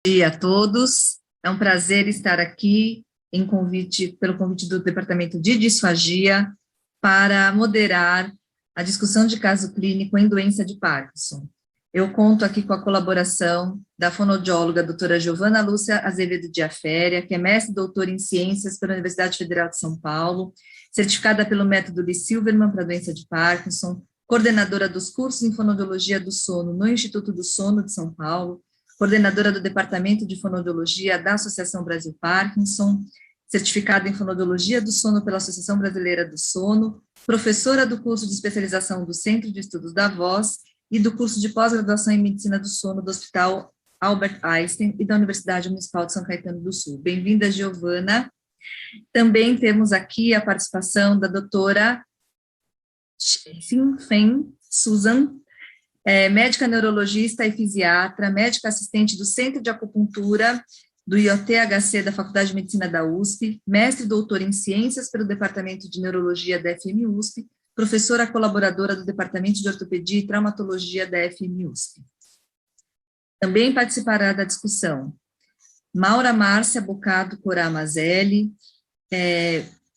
Bom dia a todos. É um prazer estar aqui pelo convite do Departamento de Disfagia para moderar a discussão de caso clínico em doença de Parkinson. Eu conto aqui com a colaboração da fonoaudióloga doutora Giovana Lúcia Azevedo de Aféria, que é mestre e doutora em ciências pela Universidade Federal de São Paulo, certificada pelo método Lee Silverman para a doença de Parkinson, coordenadora dos cursos em fonoaudiologia do sono no Instituto do Sono de São Paulo, coordenadora do Departamento de Fonoaudiologia da Associação Brasil Parkinson, certificada em Fonoaudiologia do Sono pela Associação Brasileira do Sono, professora do curso de especialização do Centro de Estudos da Voz e do curso de pós-graduação em Medicina do Sono do Hospital Albert Einstein e da Universidade Municipal de São Caetano do Sul. Bem-vinda, Giovana. Também temos aqui a participação da doutora Xin-Feng Susan, médica neurologista e fisiatra, médica assistente do Centro de Acupuntura do IOTHC da Faculdade de Medicina da USP, mestre e doutora em Ciências pelo Departamento de Neurologia da FMUSP, professora colaboradora do Departamento de Ortopedia e Traumatologia da FMUSP. Também participará da discussão Maura Márcia Bocado Corá Mazelli,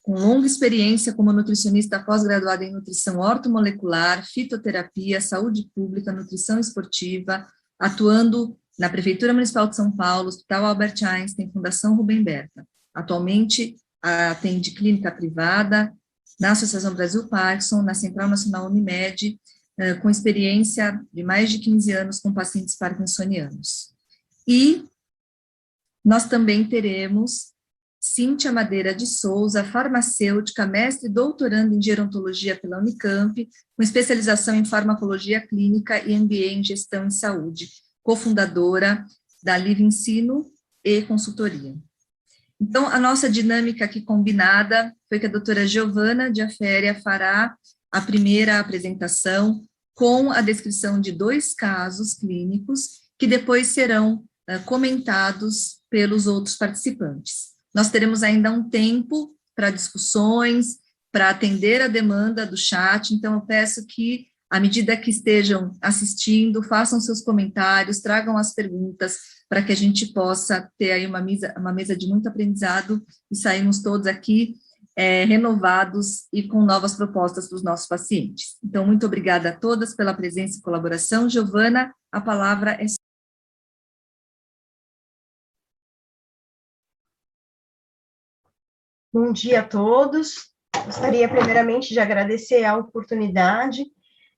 com longa experiência como nutricionista pós-graduada em nutrição ortomolecular, fitoterapia, saúde pública, nutrição esportiva, atuando na Prefeitura Municipal de São Paulo, Hospital Albert Einstein, Fundação Rubem Berta. Atualmente, atende clínica privada, na Associação Brasil Parkinson, na Central Nacional Unimed, com experiência de mais de 15 anos com pacientes parkinsonianos. E nós também teremos Cíntia Madeira de Souza, farmacêutica, mestre e doutoranda em gerontologia pela Unicamp, com especialização em farmacologia clínica e MBA em gestão em saúde, cofundadora da Live Ensino e Consultoria. Então, a nossa dinâmica aqui combinada foi que a doutora Giovana de Aféria fará a primeira apresentação com a descrição de 2 casos clínicos que depois serão comentados pelos outros participantes. Nós teremos ainda um tempo para discussões, para atender a demanda do chat, então eu peço que, à medida que estejam assistindo, façam seus comentários, tragam as perguntas, para que a gente possa ter aí uma mesa de muito aprendizado e sairmos todos aqui renovados e com novas propostas para os nossos pacientes. Então, muito obrigada a todas pela presença e colaboração. Giovana, a palavra é sua. Bom dia a todos. Gostaria primeiramente de agradecer a oportunidade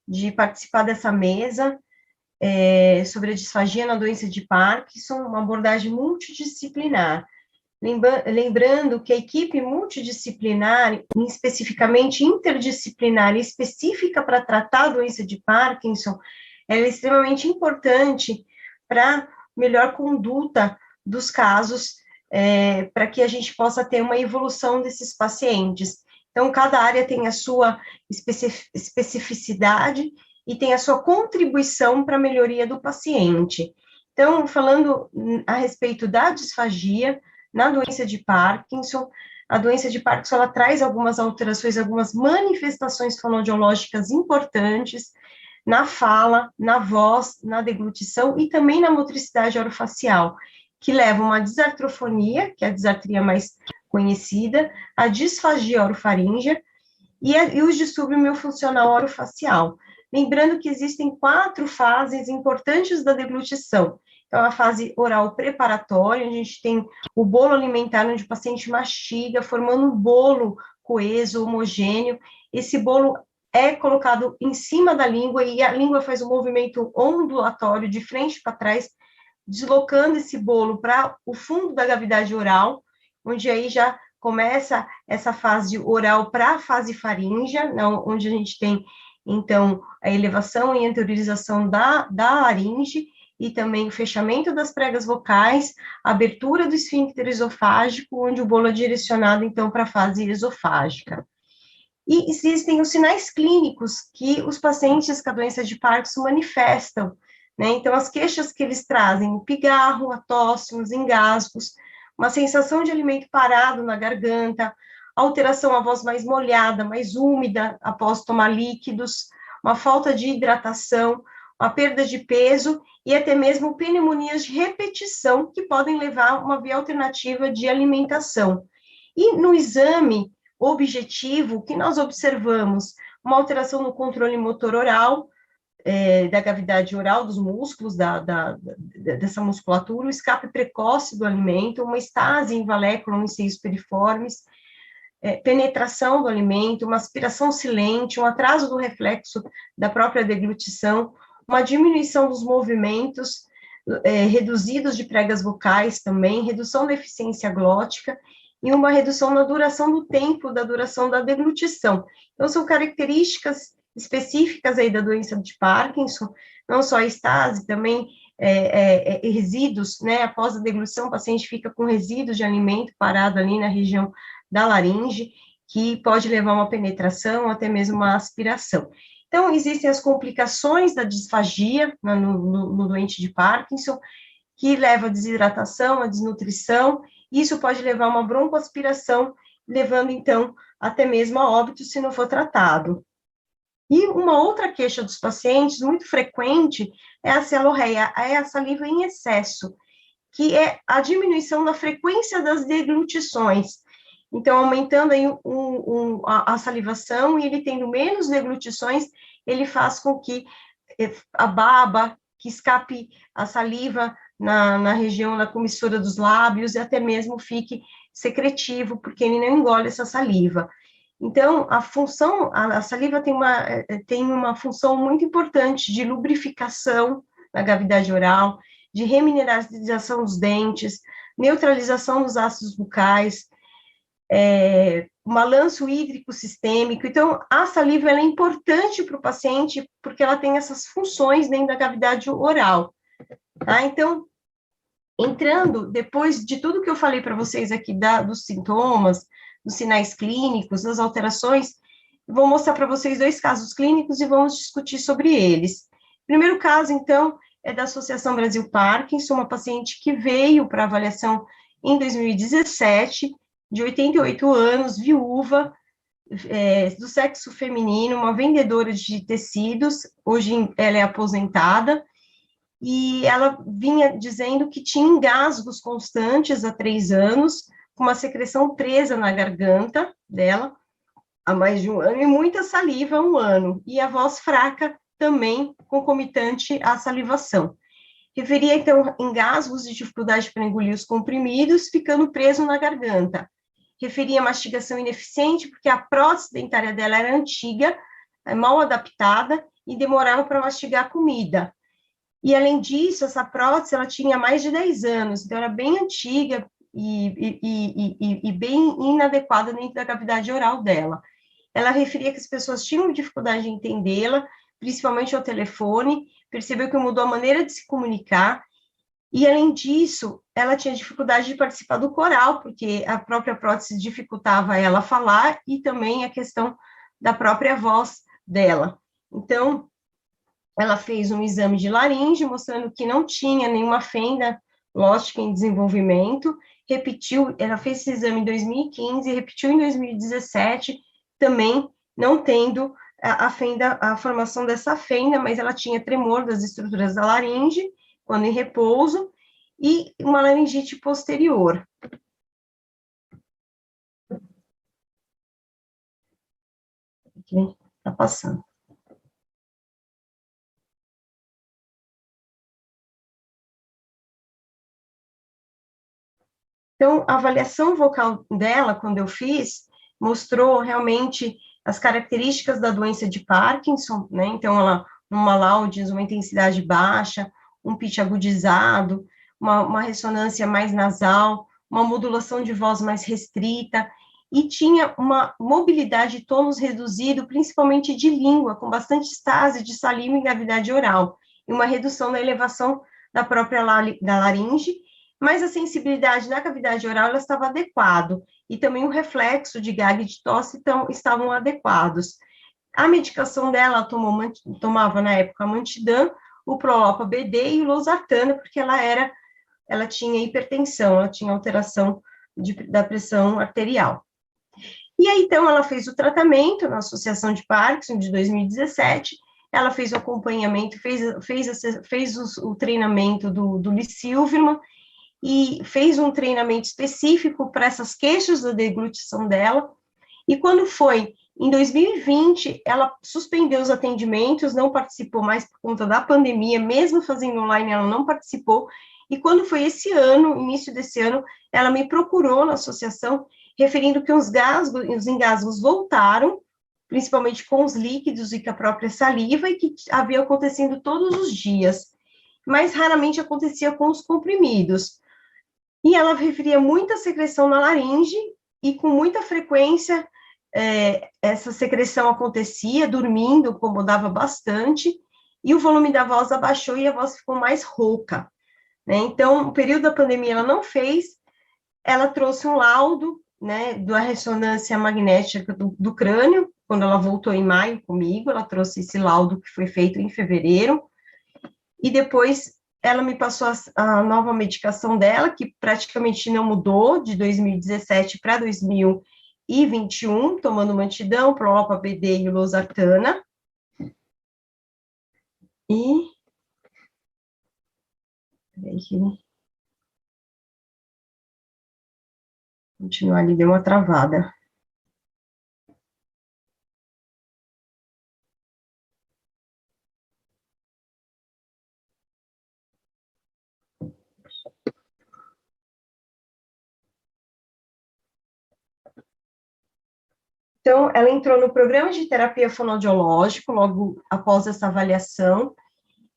de participar dessa mesa sobre a disfagia na doença de Parkinson, uma abordagem multidisciplinar. Lembrando que a equipe multidisciplinar, especificamente interdisciplinar e específica para tratar a doença de Parkinson, ela é extremamente importante para melhor conduta dos casos, para que a gente possa ter uma evolução desses pacientes. Então, cada área tem a sua especificidade e tem a sua contribuição para a melhoria do paciente. Então, falando a respeito da disfagia na doença de Parkinson, a doença de Parkinson, ela traz algumas alterações, algumas manifestações fonoaudiológicas importantes na fala, na voz, na deglutição e também na motricidade orofacial, que levam a uma disartrofonia, que é a disartria mais conhecida, a disfagia orofaríngea e o distúrbio miofuncional orofacial. Lembrando que existem 4 fases importantes da deglutição. Então, a fase oral preparatória, a gente tem o bolo alimentar, onde o paciente mastiga, formando um bolo coeso, homogêneo. Esse bolo é colocado em cima da língua e a língua faz um movimento ondulatório de frente para trás, deslocando esse bolo para o fundo da cavidade oral, onde aí já começa essa fase oral para a fase faríngea, onde a gente tem, então, a elevação e anteriorização da laringe, e também o fechamento das pregas vocais, a abertura do esfíncter esofágico, onde o bolo é direcionado, então, para a fase esofágica. E existem os sinais clínicos que os pacientes com a doença de Parkinson manifestam, né? Então, as queixas que eles trazem, o pigarro, a tosse, os engasgos, uma sensação de alimento parado na garganta, alteração à voz mais molhada, mais úmida após tomar líquidos, uma falta de hidratação, a perda de peso e até mesmo pneumonias de repetição, que podem levar a uma via alternativa de alimentação. E no exame objetivo, que nós observamos uma alteração no controle motor oral, da cavidade oral, dos músculos, dessa musculatura, o escape precoce do alimento, uma estase em valéculum em seios piriformes, penetração do alimento, uma aspiração silente, um atraso do reflexo da própria deglutição, uma diminuição dos movimentos, reduzidos de pregas vocais também, redução da eficiência glótica, e uma redução na duração do tempo, da duração da deglutição. Então, são características específicas aí da doença de Parkinson, não só a estase, também resíduos, né, após a deglutição, o paciente fica com resíduos de alimento parado ali na região da laringe, que pode levar a uma penetração, até mesmo uma aspiração. Então, existem as complicações da disfagia no doente de Parkinson, que leva a desidratação, a desnutrição, isso pode levar a uma broncoaspiração, levando, então, até mesmo a óbito se não for tratado. E uma outra queixa dos pacientes, muito frequente, é a celorreia, é a saliva em excesso, que é a diminuição da frequência das deglutições. Então, aumentando aí a salivação e ele tendo menos deglutições, ele faz com que a baba, que escape a saliva na região da comissura dos lábios e até mesmo fique secretivo, porque ele não engole essa saliva. Então, a saliva tem uma função muito importante de lubrificação na cavidade oral, de remineralização dos dentes, neutralização dos ácidos bucais, balanço hídrico sistêmico. Então, a saliva ela é importante para o paciente porque ela tem essas funções dentro da cavidade oral. Tá? Então, entrando, depois de tudo que eu falei para vocês aqui dos sintomas, dos sinais clínicos, das alterações, vou mostrar para vocês 2 casos clínicos e vamos discutir sobre eles. O primeiro caso, então, é da Associação Brasil Parkinson, uma paciente que veio para avaliação em 2017, de 88 anos, viúva, do sexo feminino, uma vendedora de tecidos, hoje ela é aposentada, e ela vinha dizendo que tinha engasgos constantes há 3 anos, com uma secreção presa na garganta dela há mais de 1 ano, e muita saliva há 1 ano, e a voz fraca também concomitante à salivação. Referia, então, engasgos e dificuldade para engolir os comprimidos, ficando preso na garganta. Referia mastigação ineficiente, porque a prótese dentária dela era antiga, mal adaptada, e demorava para mastigar a comida. E, além disso, essa prótese, ela tinha mais de 10 anos, então era bem antiga e bem inadequada dentro da cavidade oral dela. Ela referia que as pessoas tinham dificuldade de entendê-la, principalmente ao telefone, percebeu que mudou a maneira de se comunicar, e, além disso, ela tinha dificuldade de participar do coral, porque a própria prótese dificultava ela falar, e também a questão da própria voz dela. Então, ela fez um exame de laringe, mostrando que não tinha nenhuma fenda glótica em desenvolvimento, ela fez esse exame em 2015, repetiu em 2017, também não tendo a formação dessa fenda, mas ela tinha tremor das estruturas da laringe, quando em repouso, e uma laringite posterior. Aqui, tá passando. Então, a avaliação vocal dela, quando eu fiz, mostrou realmente as características da doença de Parkinson, né? Então, uma laudes, uma intensidade baixa, um pitch agudizado, uma ressonância mais nasal, uma modulação de voz mais restrita, e tinha uma mobilidade de tônus reduzido, principalmente de língua, com bastante estase de saliva e cavidade oral, e uma redução da elevação da própria da laringe, mas a sensibilidade na cavidade oral ela estava adequado, e também o reflexo de gag e de tosse estavam adequados. A medicação dela, tomava na época Mantidam, o Prolopa BD e o Losartana, porque ela tinha hipertensão, ela tinha alteração da pressão arterial. E aí, então, ela fez o tratamento na Associação de Parkinson de 2017, ela fez o acompanhamento, fez o treinamento do Lee Silverman, e fez um treinamento específico para essas queixas da deglutição dela, e quando foi em 2020, ela suspendeu os atendimentos, não participou mais por conta da pandemia, mesmo fazendo online, ela não participou, e quando foi esse ano, início desse ano, ela me procurou na associação, referindo que os engasgos voltaram, principalmente com os líquidos e com a própria saliva, e que havia acontecendo todos os dias, mas raramente acontecia com os comprimidos. E ela referia muita secreção na laringe, e com muita frequência essa secreção acontecia, dormindo, incomodava bastante, e o volume da voz abaixou e a voz ficou mais rouca, né? Então, o período da pandemia ela não fez, ela trouxe um laudo, né, da ressonância magnética do crânio, quando ela voltou em maio comigo, ela trouxe esse laudo que foi feito em fevereiro, e depois ela me passou a nova medicação dela, que praticamente não mudou, de 2017 para 2021, tomando mantidão, Prolopa BD e losartana. E... Peraí que... Continuar ali, deu uma travada. Então, ela entrou no programa de terapia fonoaudiológico, logo após essa avaliação,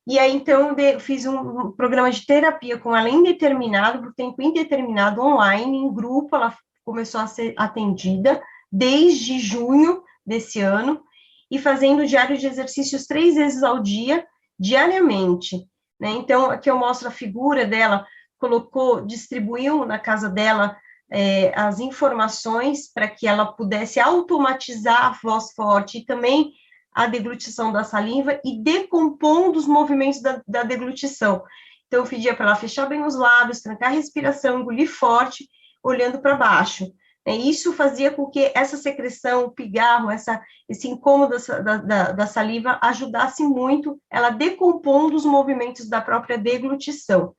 e aí, então, fiz um programa de terapia com ela indeterminado, por tempo indeterminado, online, em grupo, ela começou a ser atendida desde junho desse ano, e fazendo diário de exercícios 3 vezes ao dia, diariamente, né? Então, aqui eu mostro a figura dela, distribuiu na casa dela as informações para que ela pudesse automatizar a voz forte e também a deglutição da saliva e decompondo os movimentos da deglutição. Então, eu pedia para ela fechar bem os lábios, trancar a respiração, engolir forte, olhando para baixo. Isso fazia com que essa secreção, o pigarro, esse incômodo da saliva ajudasse muito ela decompondo os movimentos da própria deglutição.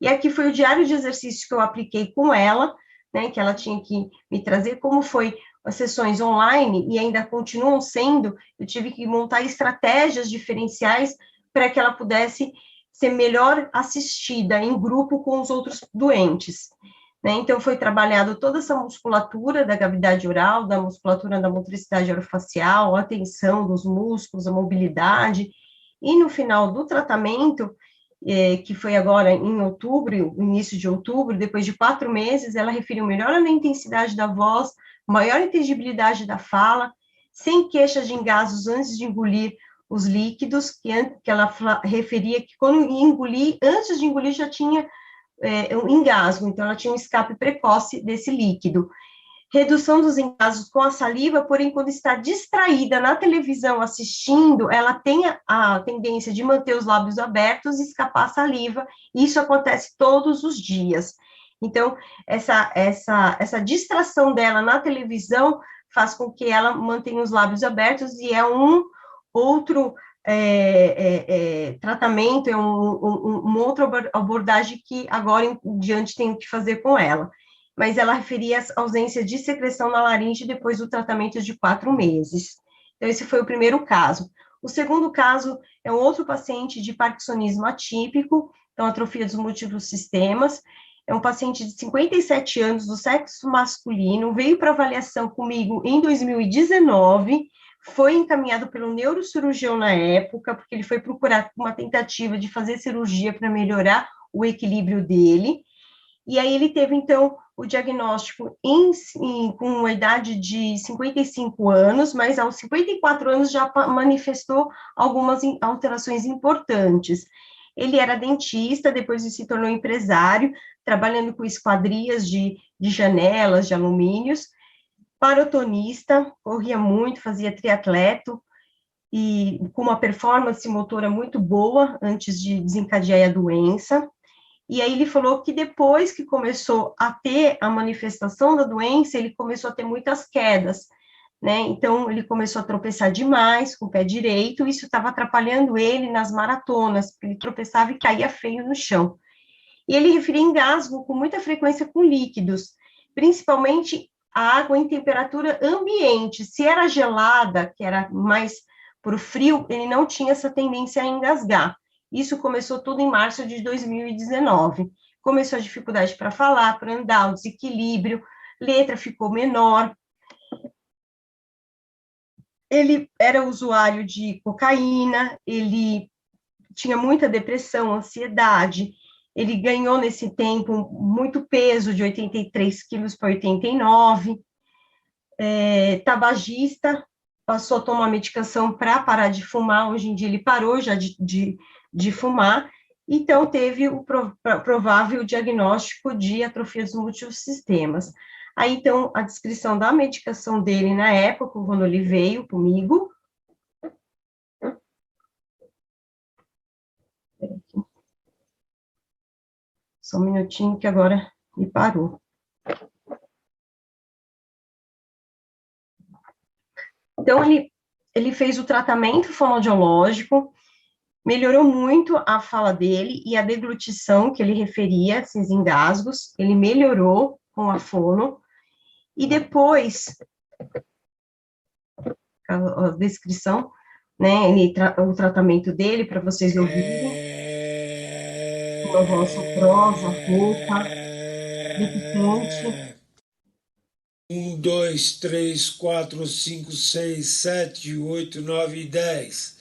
E aqui foi o diário de exercício que eu apliquei com ela, né, que ela tinha que me trazer, como foi as sessões online, e ainda continuam sendo, eu tive que montar estratégias diferenciais para que ela pudesse ser melhor assistida em grupo com os outros doentes, né? Então, foi trabalhado toda essa musculatura da cavidade oral, da musculatura da motricidade orofacial, a tensão dos músculos, a mobilidade, e no final do tratamento, que foi agora em outubro, início de outubro, depois de 4 meses, ela referiu melhora na intensidade da voz, maior inteligibilidade da fala, sem queixas de engasgos antes de engolir os líquidos, que ela referia que quando engolir, antes de engolir já tinha um engasgo, então ela tinha um escape precoce desse líquido. Redução dos engasgos com a saliva, porém, quando está distraída na televisão assistindo, ela tem a tendência de manter os lábios abertos e escapar a saliva, e isso acontece todos os dias. Então, essa distração dela na televisão faz com que ela mantenha os lábios abertos, e é um outro tratamento, é uma outra abordagem que agora em diante tenho que fazer com ela. Mas ela referia a ausência de secreção na laringe depois do tratamento de 4 meses. Então, esse foi o primeiro caso. O segundo caso é um outro paciente de parkinsonismo atípico, então, atrofia dos múltiplos sistemas, é um paciente de 57 anos, do sexo masculino, veio para avaliação comigo em 2019, foi encaminhado pelo neurocirurgião na época, porque ele foi procurar uma tentativa de fazer cirurgia para melhorar o equilíbrio dele, e aí ele teve, então, o diagnóstico com uma idade de 55 anos, mas aos 54 anos já manifestou algumas alterações importantes. Ele era dentista, depois ele se tornou empresário, trabalhando com esquadrias de janelas, de alumínios, parotonista, corria muito, fazia triatleto, e com uma performance motora muito boa antes de desencadear a doença. E aí ele falou que depois que começou a ter a manifestação da doença, ele começou a ter muitas quedas, né? Então, ele começou a tropeçar demais com o pé direito, isso estava atrapalhando ele nas maratonas, porque ele tropeçava e caía feio no chão. E ele referia engasgo com muita frequência com líquidos, principalmente a água em temperatura ambiente. Se era gelada, que era mais para o frio, ele não tinha essa tendência a engasgar. Isso começou tudo em março de 2019. Começou a dificuldade para falar, para andar, o desequilíbrio, letra ficou menor. Ele era usuário de cocaína, ele tinha muita depressão, ansiedade, ele ganhou nesse tempo muito peso, de 83 quilos para 89, tabagista, passou a tomar medicação para parar de fumar, hoje em dia ele parou já de fumar, então teve o provável diagnóstico de atrofia dos multissistemas. Aí, então, a descrição da medicação dele na época, quando ele veio comigo. Só um minutinho que agora me parou. Então, ele fez o tratamento fonoaudiológico, melhorou muito a fala dele e a deglutição que ele referia, esses engasgos, ele melhorou com a fono, e depois, a descrição, né, o tratamento dele, para vocês ouvirem, uma voz sofrosa, rouca, repitante. 1, 2, 3, 4, 5, 6, 7, 8, 9 e 10.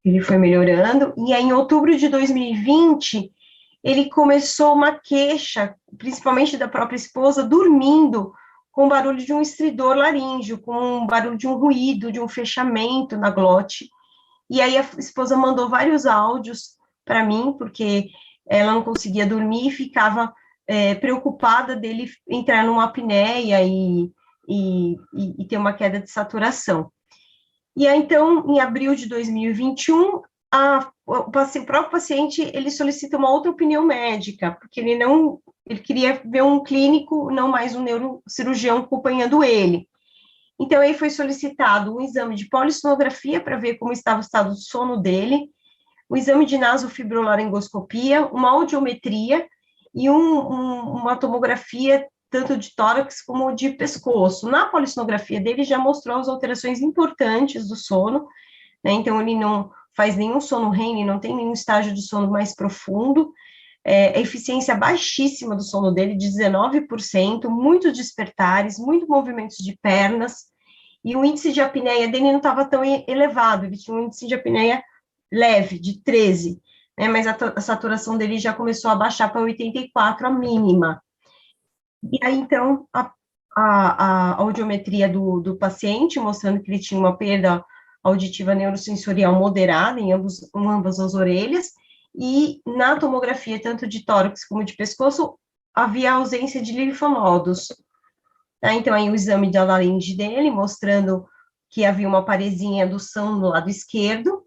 Ele foi melhorando, e aí, em outubro de 2020, ele começou uma queixa, principalmente da própria esposa, dormindo, com o barulho de um estridor laríngeo, com o barulho de um ruído, de um fechamento na glote. E aí a esposa mandou vários áudios para mim, porque ela não conseguia dormir e ficava preocupada dele entrar numa apneia e ter uma queda de saturação. E aí, então, em abril de 2021, o próprio paciente, ele solicita uma outra opinião médica, porque ele queria ver um clínico, não mais um neurocirurgião acompanhando ele. Então, aí foi solicitado um exame de polissonografia para ver como estava o estado do sono dele, o exame de nasofibrolaringoscopia, uma audiometria e uma tomografia tanto de tórax como de pescoço. Na polissonografia dele já mostrou as alterações importantes do sono, né? Então ele não faz nenhum sono REM, não tem nenhum estágio de sono mais profundo, a eficiência baixíssima do sono dele, de 19%, muitos despertares, muitos movimentos de pernas, e o índice de apneia dele não estava tão elevado, ele tinha um índice de apneia leve, de 13, né, mas a saturação dele já começou a baixar para 84, a mínima. E aí, então, a audiometria do paciente, mostrando que ele tinha uma perda auditiva neurosensorial moderada em ambas as orelhas, e na tomografia, tanto de tórax como de pescoço, havia ausência de linfonodos. Tá? Então, aí o exame da laringe dele, mostrando que havia uma parezinha do som no lado esquerdo,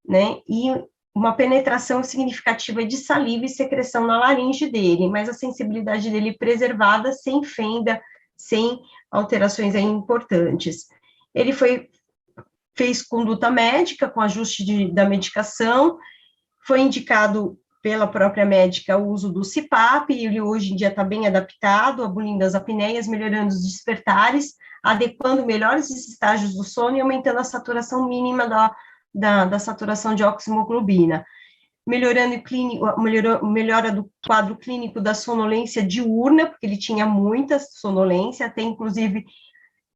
né, e uma penetração significativa de saliva e secreção na laringe dele, mas a sensibilidade dele preservada, sem fenda, sem alterações aí importantes. Ele fez conduta médica com ajuste da medicação, foi indicado pela própria médica o uso do CPAP, e ele hoje em dia está bem adaptado, abolindo as apneias, melhorando os despertares, adequando melhor esses estágios do sono e aumentando a saturação mínima da saturação de oximoglobina, melhora do quadro clínico da sonolência diurna, porque ele tinha muita sonolência, até inclusive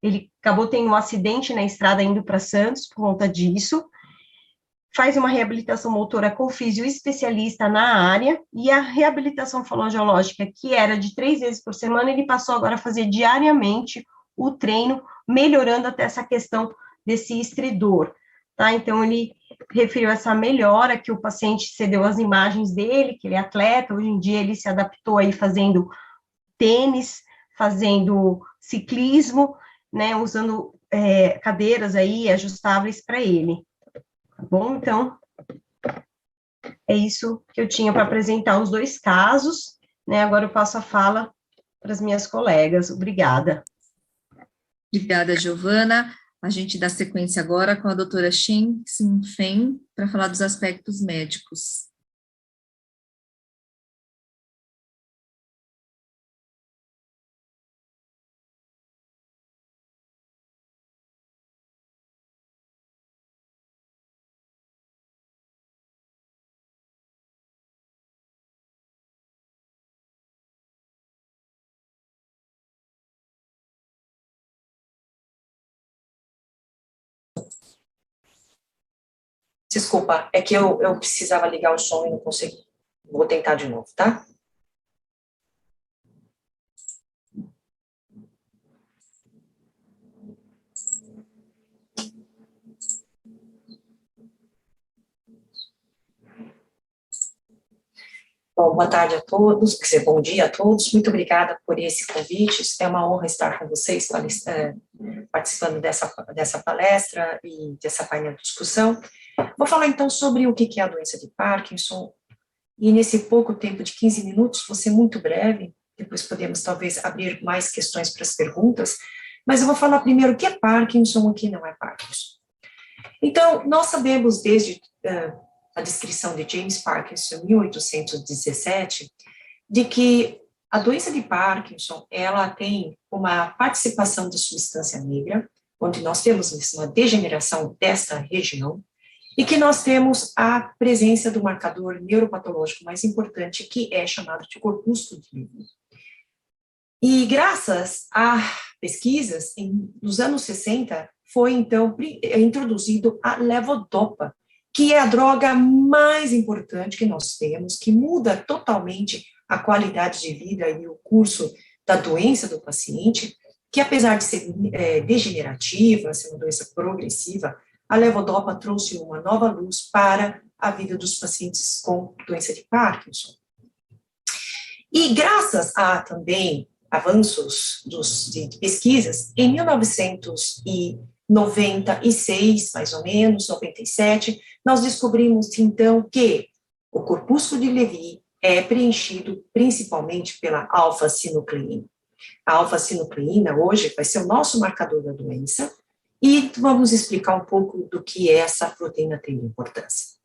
ele acabou tendo um acidente na estrada indo para Santos por conta disso. Faz uma reabilitação motora com físio especialista na área, e a reabilitação fonoaudiológica, que era de 3 vezes por semana, ele passou agora a fazer diariamente o treino, melhorando até essa questão desse estridor. Tá? Então, ele referiu essa melhora, que o paciente cedeu as imagens dele, que ele é atleta, hoje em dia ele se adaptou aí fazendo tênis, fazendo ciclismo, né, usando cadeiras aí ajustáveis para ele. Tá bom? Então, é isso que eu tinha para apresentar os dois casos, né, agora eu passo a fala para as minhas colegas. Obrigada. Obrigada, Giovana. A gente dá sequência agora com a doutora Shen Xin-Feng para falar dos aspectos médicos. Desculpa, é que eu precisava ligar o som e não consegui. Vou tentar de novo, tá? Bom, boa tarde a todos, quer dizer, bom dia a todos, muito obrigada por esse convite, é uma honra estar com vocês, participando dessa palestra e dessa painel de discussão. Vou falar então sobre o que é a doença de Parkinson, e nesse pouco tempo de 15 minutos, vou ser muito breve, depois podemos talvez abrir mais questões para as perguntas, mas eu vou falar primeiro o que é Parkinson e o que não é Parkinson. Então, nós sabemos desde a descrição de James Parkinson, em 1817, de que a doença de Parkinson, ela tem uma participação da substância negra, onde nós temos uma degeneração desta região, e que nós temos a presença do marcador neuropatológico mais importante, que é chamado de corpúsculo de Levy. E graças a pesquisas, nos anos 60, foi então introduzido a levodopa, que é a droga mais importante que nós temos, que muda totalmente a qualidade de vida e o curso da doença do paciente, que apesar de ser degenerativa, ser uma doença progressiva, a levodopa trouxe uma nova luz para a vida dos pacientes com doença de Parkinson. E graças a também avanços de pesquisas, em 1996, mais ou menos, 97, nós descobrimos, então, que o corpúsculo de Levy é preenchido principalmente pela alfa-sinucleína. A alfa-sinucleína, hoje, vai ser o nosso marcador da doença, e vamos explicar um pouco do que essa proteína tem de importância.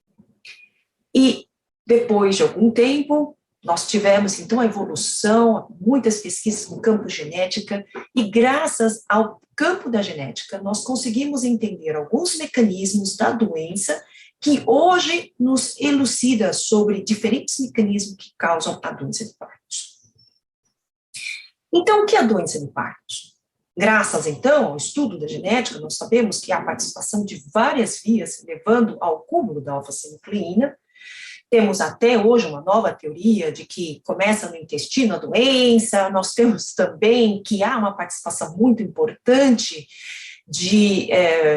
E, depois de algum tempo, nós tivemos, então, a evolução, muitas pesquisas no campo genética, e graças ao campo da genética, nós conseguimos entender alguns mecanismos da doença que hoje nos elucida sobre diferentes mecanismos que causam a doença de Parkinson. Então, o que é a doença de Parkinson? Graças, então, ao estudo da genética, nós sabemos que há participação de várias vias levando ao cúmulo da alfa-sinucleína. Temos até hoje uma nova teoria de que começa no intestino a doença. Nós temos também que há uma participação muito importante de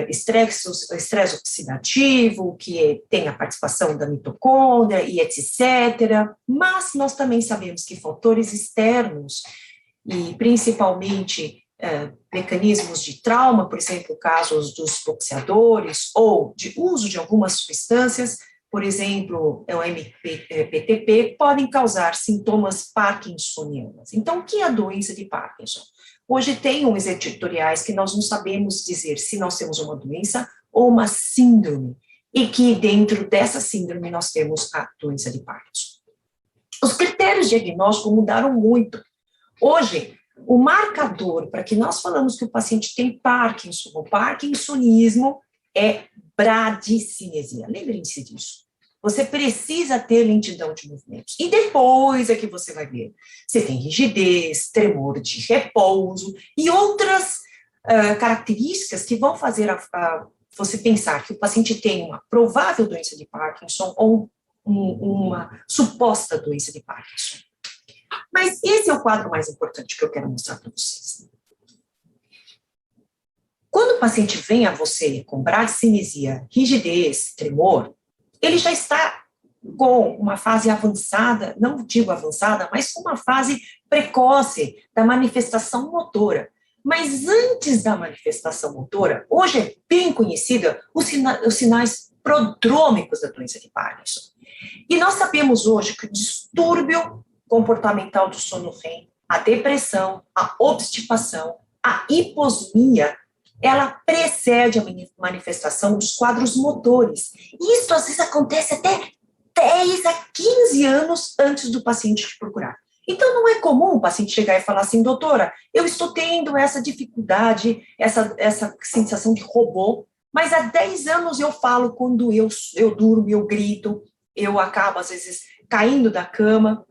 estresse oxidativo, que tem a participação da mitocôndria e etc. Mas nós também sabemos que fatores externos, e principalmente mecanismos de trauma, por exemplo, casos dos boxeadores, ou de uso de algumas substâncias, por exemplo, o MPTP, podem causar sintomas parkinsonianos. Então, o que é a doença de Parkinson? Hoje tem uns editoriais que nós não sabemos dizer se nós temos uma doença ou uma síndrome, e que dentro dessa síndrome nós temos a doença de Parkinson. Os critérios diagnósticos mudaram muito. Hoje, o marcador para que nós falamos que o paciente tem Parkinson ou parkinsonismo é bradicinesia. Lembrem-se disso. Você precisa ter lentidão de movimentos. E depois é que você vai ver. Você tem rigidez, tremor de repouso e outras características que vão fazer você pensar que o paciente tem uma provável doença de Parkinson ou uma suposta doença de Parkinson. Mas esse é o quadro mais importante que eu quero mostrar para vocês. Quando o paciente vem a você com bradicinesia, rigidez, tremor, ele já está com uma fase avançada, não digo avançada, mas com uma fase precoce da manifestação motora. Mas antes da manifestação motora, hoje é bem conhecida os sinais prodrômicos da doença de Parkinson. E nós sabemos hoje que o distúrbio comportamental do sono REM, a depressão, a obstipação, a hiposmia, ela precede a manifestação dos quadros motores. Isso, às vezes, acontece até 10 a 15 anos antes do paciente te procurar. Então, não é comum o paciente chegar e falar assim, doutora, eu estou tendo essa dificuldade, essa sensação de robô, mas há 10 anos eu falo quando eu durmo, eu grito, eu acabo, às vezes, caindo da cama.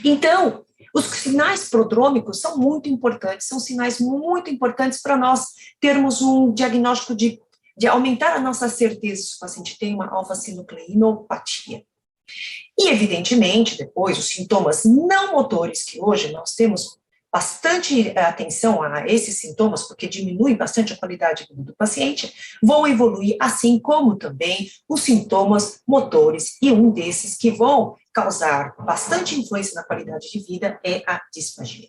Então, os sinais prodrômicos são muito importantes, são sinais muito importantes para nós termos um diagnóstico de aumentar a nossa certeza se o paciente tem uma alfa-sinucleinopatia. E, evidentemente, depois, os sintomas não motores, que hoje nós temos bastante atenção a esses sintomas, porque diminui bastante a qualidade de vida do paciente, vão evoluir, assim como também os sintomas motores, e um desses que vão causar bastante influência na qualidade de vida é a disfagia.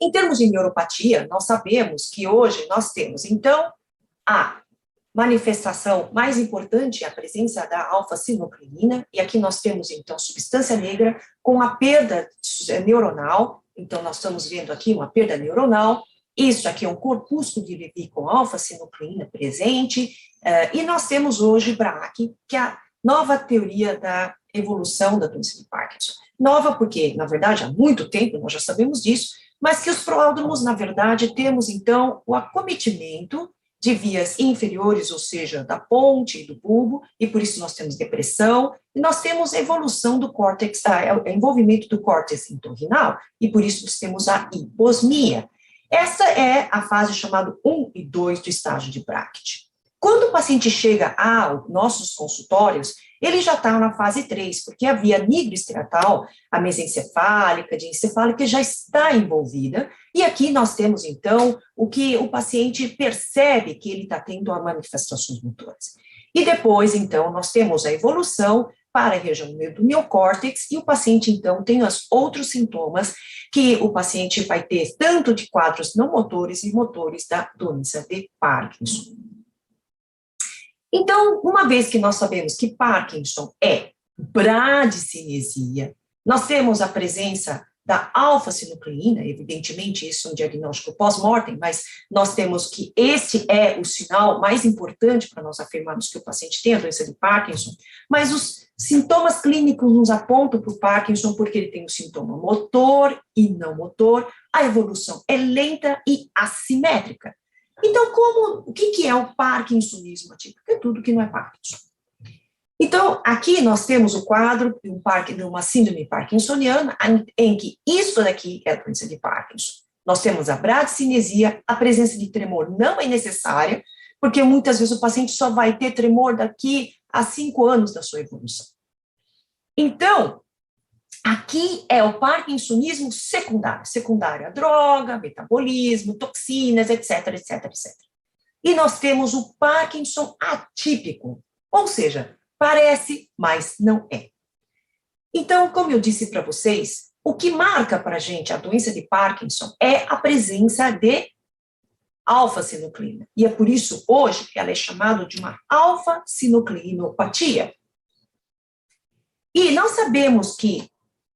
Em termos de neuropatia, nós sabemos que hoje nós temos, então, a manifestação mais importante é a presença da alfa-sinucleína, e aqui nós temos, então, substância negra com a perda neuronal. Então, nós estamos vendo aqui uma perda neuronal. Isso aqui é um corpúsculo de Levy com alfa-sinucleína presente, e nós temos hoje BRAC, que é a nova teoria da evolução da doença de Parkinson. Nova porque, na verdade, há muito tempo nós já sabemos disso, mas que os pródromos, na verdade, temos, então, o acometimento de vias inferiores, ou seja, da ponte e do bulbo, e por isso nós temos depressão, e nós temos evolução do córtex, envolvimento do córtex entorrinal, e por isso nós temos a hiposmia. Essa é a fase chamada 1 e 2 do estágio de Bracht. Quando o paciente chega aos nossos consultórios, ele já está na fase 3, porque a via nigroestriatal, a mesencefálica, diencefálica, já está envolvida, e aqui nós temos, então, o que o paciente percebe que ele está tendo as manifestações motoras. E depois, então, nós temos a evolução para a região do neocórtex, e o paciente, então, tem os outros sintomas que o paciente vai ter, tanto de quadros não motores e motores da doença de Parkinson. Então, uma vez que nós sabemos que Parkinson é bradicinesia, nós temos a presença da alfa-sinucleína, evidentemente isso é um diagnóstico pós-mortem, mas nós temos que esse é o sinal mais importante para nós afirmarmos que o paciente tem a doença de Parkinson, mas os sintomas clínicos nos apontam para o Parkinson porque ele tem o sintoma motor e não motor, a evolução é lenta e assimétrica. Então, o que é o parkinsonismo atípico? É tudo que não é Parkinson. Então, aqui nós temos o quadro de uma síndrome parkinsoniana, em que isso daqui é a doença de Parkinson. Nós temos a bradicinesia, a presença de tremor não é necessária, porque muitas vezes o paciente só vai ter tremor daqui a 5 anos da sua evolução. Então, aqui é o parkinsonismo secundário. Secundário a droga, metabolismo, toxinas, etc, etc, etc. E nós temos o Parkinson atípico, ou seja, parece, mas não é. Então, como eu disse para vocês, o que marca para a gente a doença de Parkinson é a presença de alfa-sinucleína. E é por isso, hoje, ela é chamada de uma alfa-sinucleinopatia. E nós sabemos que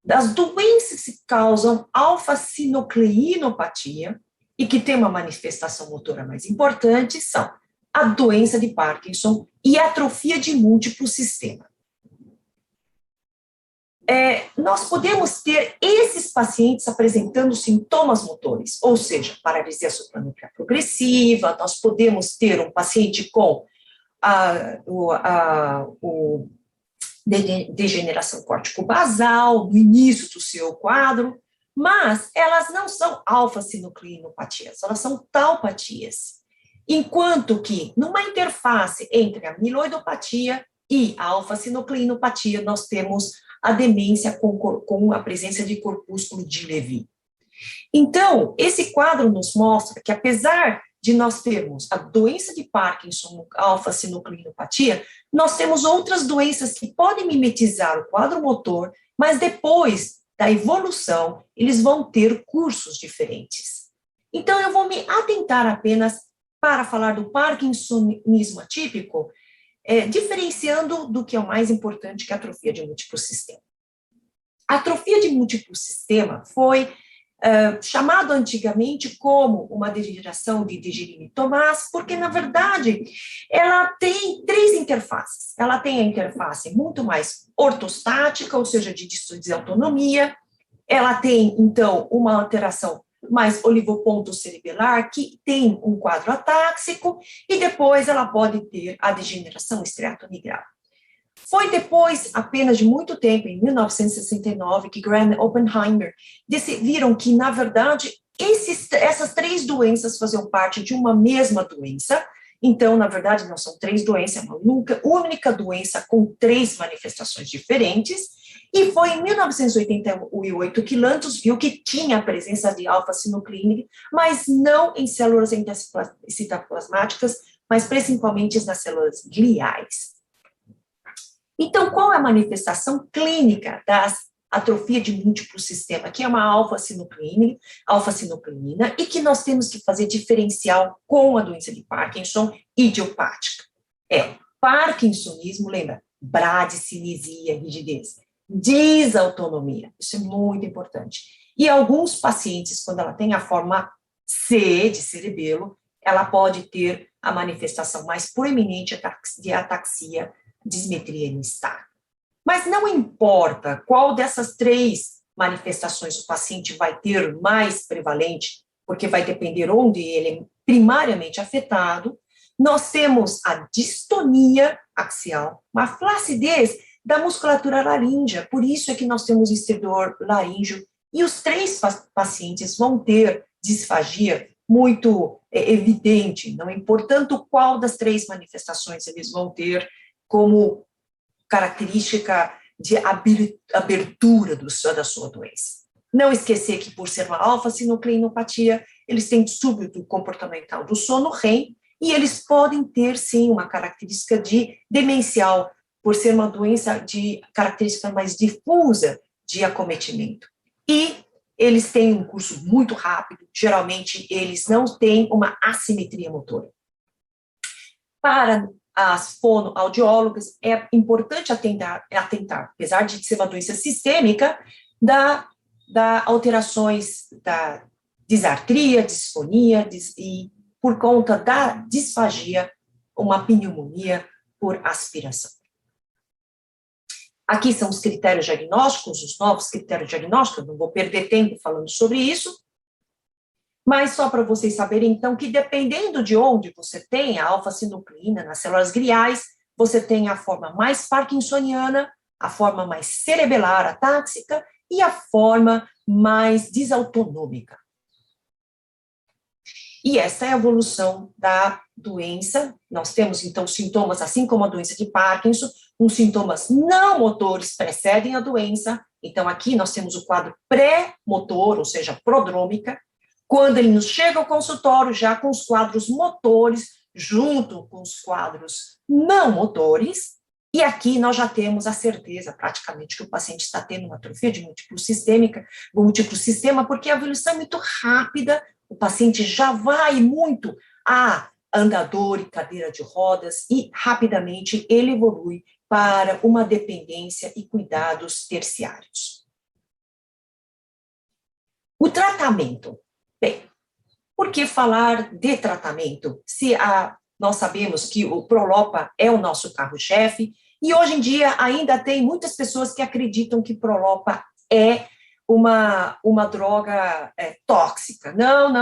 das doenças que causam alfa-sinucleinopatia e que tem uma manifestação motora mais importante são a doença de Parkinson e a atrofia de múltiplo sistema. Nós podemos ter esses pacientes apresentando sintomas motores, ou seja, paralisia supranuclear progressiva, nós podemos ter um paciente com degeneração córtico-basal no início do seu quadro, mas elas não são alfa-sinucleinopatias, elas são taupatias. Enquanto que, numa interface entre a amiloidopatia e a alfa-sinucleinopatia, nós temos a demência com a presença de corpúsculo de Levy. Então, esse quadro nos mostra que, apesar de nós termos a doença de Parkinson, alfa-sinucleinopatia, nós temos outras doenças que podem mimetizar o quadro motor, mas depois da evolução, eles vão ter cursos diferentes. Então, eu vou me atentar apenas para falar do parkinsonismo atípico, diferenciando do que é o mais importante, que é a atrofia de múltiplo sistema. A atrofia de múltiplo sistema foi chamado antigamente como uma degeneração de Dejerine-Thomas, porque, na verdade, ela tem 3 interfaces. Ela tem a interface muito mais ortostática, ou seja, de desautonomia. Ela tem, então, uma alteração mais olivoponto cerebelar, que tem um quadro atáxico, e depois ela pode ter a degeneração esteatonigrada. Foi depois, apenas de muito tempo, em 1969, que Graham e Oppenheimer viram que, na verdade, essas 3 doenças faziam parte de uma mesma doença. Então, na verdade, não são 3 doenças, é uma única doença com 3 manifestações diferentes. E foi em 1988 que Lantus viu que tinha a presença de alfa-sinucleína, mas não em células citoplasmáticas, mas principalmente nas células gliais. Então, qual é a manifestação clínica da atrofia de múltiplo sistema, que é uma alfa-sinucleína, e que nós temos que fazer diferencial com a doença de Parkinson idiopática? É parkinsonismo, lembra? Bradicinesia, rigidez. Desautonomia, isso é muito importante. E alguns pacientes, quando ela tem a forma C, de cerebelo, ela pode ter a manifestação mais proeminente de ataxia, dismetria nistagma. Mas não importa qual dessas 3 manifestações o paciente vai ter mais prevalente, porque vai depender onde ele é primariamente afetado, nós temos a distonia axial, uma flacidez da musculatura laríngea, por isso é que nós temos estridor laríngeo, e os 3 pacientes vão ter disfagia muito evidente, não importando qual das 3 manifestações eles vão ter como característica de abertura da sua doença. Não esquecer que, por ser uma alfa-sinucleinopatia, eles têm distúrbio comportamental do sono REM, e eles podem ter, sim, uma característica de demencial, por ser uma doença de característica mais difusa de acometimento. E eles têm um curso muito rápido, geralmente eles não têm uma assimetria motora. Para as fonoaudiólogas, é importante atentar, apesar de ser uma doença sistêmica, da alterações da disartria, disfonia, e por conta da disfagia, uma pneumonia por aspiração. Aqui são os critérios diagnósticos, os novos critérios diagnósticos, não vou perder tempo falando sobre isso, mas só para vocês saberem, então, que dependendo de onde você tem a alfa-sinucleína nas células gliais, você tem a forma mais parkinsoniana, a forma mais cerebelar, atáxica, e a forma mais desautonômica. E essa é a evolução da doença. Nós temos, então, sintomas, assim como a doença de Parkinson, os sintomas não motores precedem a doença. Então, aqui nós temos o quadro pré-motor, ou seja, prodrômica, quando ele nos chega ao consultório já com os quadros motores, junto com os quadros não motores, e aqui nós já temos a certeza, praticamente, que o paciente está tendo uma atrofia de múltiplo sistema, porque a evolução é muito rápida, o paciente já vai muito a andador e cadeira de rodas, e rapidamente ele evolui para uma dependência e cuidados terciários. O tratamento. Bem, por que falar de tratamento se nós sabemos que o Prolopa é o nosso carro-chefe, e hoje em dia ainda tem muitas pessoas que acreditam que Prolopa é uma droga tóxica. Não.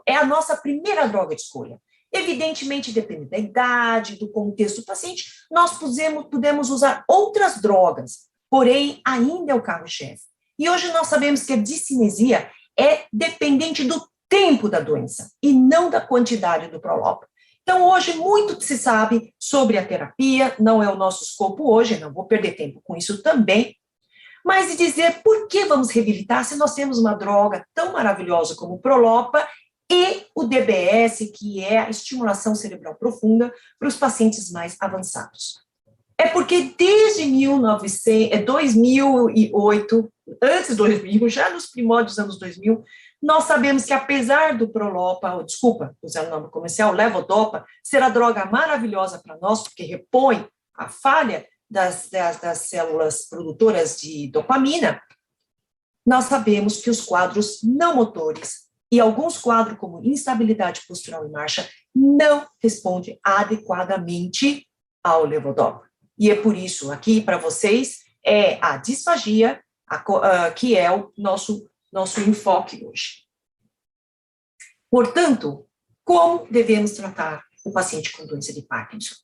É a nossa primeira droga de escolha. Evidentemente, dependendo da idade, do contexto do paciente, nós podemos usar outras drogas, porém, ainda é o carro-chefe. E hoje nós sabemos que a discinesia é dependente do tempo da doença e não da quantidade do Prolopa. Então, hoje, muito se sabe sobre a terapia, não é o nosso escopo hoje, não vou perder tempo com isso também, mas de dizer por que vamos reabilitar se nós temos uma droga tão maravilhosa como o Prolopa e o DBS, que é a estimulação cerebral profunda para os pacientes mais avançados. É porque desde 2008, antes de 2000, já nos primórdios dos anos 2000, nós sabemos que apesar do Prolopa, usando o nome comercial, levodopa, ser a droga maravilhosa para nós, porque repõe a falha das células produtoras de dopamina, nós sabemos que os quadros não motores e alguns quadros, como instabilidade postural em marcha, não respondem adequadamente ao levodopa. E é por isso, aqui para vocês, é a disfagia, que é o nosso enfoque hoje. Portanto, como devemos tratar o paciente com doença de Parkinson?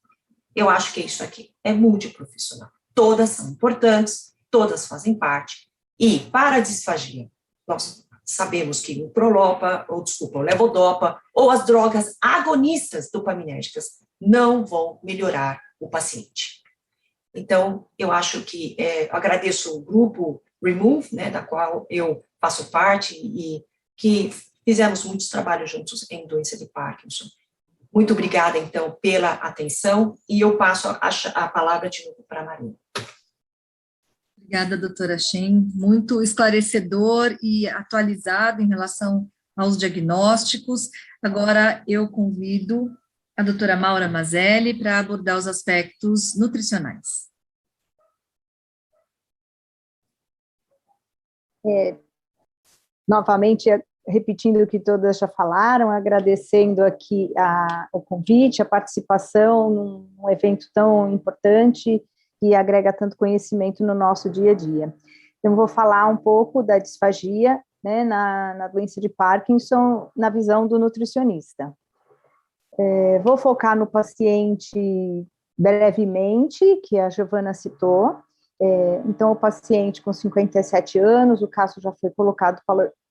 Eu acho que é isso aqui, é multiprofissional. Todas são importantes, todas fazem parte. E, para a disfagia, nós sabemos que o levodopa ou as drogas agonistas dopaminérgicas não vão melhorar o paciente. Então, eu acho que agradeço o grupo Remove, né, da qual eu faço parte e que fizemos muitos trabalhos juntos em doença de Parkinson. Muito obrigada, então, pela atenção e eu passo a palavra de novo para a Marina. Obrigada, doutora Shen, muito esclarecedor e atualizado em relação aos diagnósticos. Agora eu convido a doutora Maura Mazelli para abordar os aspectos nutricionais. Novamente, repetindo o que todas já falaram, agradecendo aqui o convite, a participação num evento tão importante que agrega tanto conhecimento no nosso dia a dia. Então, vou falar um pouco da disfagia, né, na doença de Parkinson, na visão do nutricionista. Vou focar no paciente brevemente, que a Giovana citou. Então, o paciente com 57 anos, o caso já foi colocado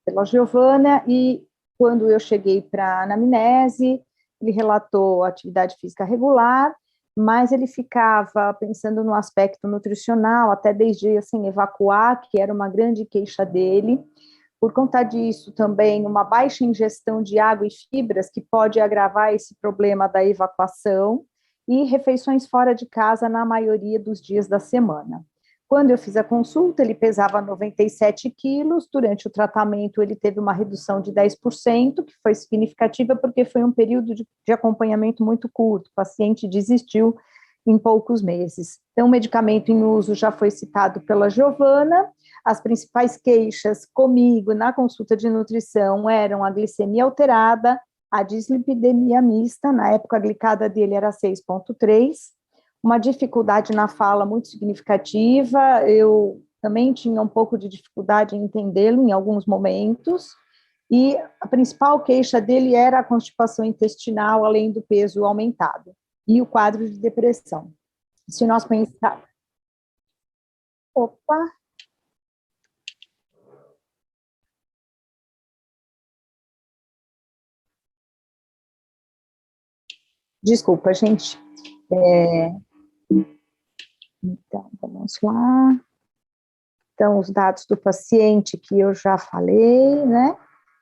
pela Giovana, e quando eu cheguei para a anamnese, ele relatou atividade física regular, mas ele ficava pensando no aspecto nutricional, até 10 dias sem evacuar, que era uma grande queixa dele. Por conta disso, também uma baixa ingestão de água e fibras, que pode agravar esse problema da evacuação, e refeições fora de casa na maioria dos dias da semana. Quando eu fiz a consulta, ele pesava 97 quilos, durante o tratamento ele teve uma redução de 10%, que foi significativa porque foi um período de acompanhamento muito curto, o paciente desistiu em poucos meses. Então, o medicamento em uso já foi citado pela Giovana. As principais queixas comigo na consulta de nutrição eram a glicemia alterada, a dislipidemia mista, na época a glicada dele era 6,3, uma dificuldade na fala muito significativa, eu também tinha um pouco de dificuldade em entendê-lo em alguns momentos, e a principal queixa dele era a constipação intestinal, além do peso aumentado, e o quadro de depressão. Se nós pensarmos... Opa! Desculpa, gente. Então, vamos lá. Então, os dados do paciente que eu já falei, né?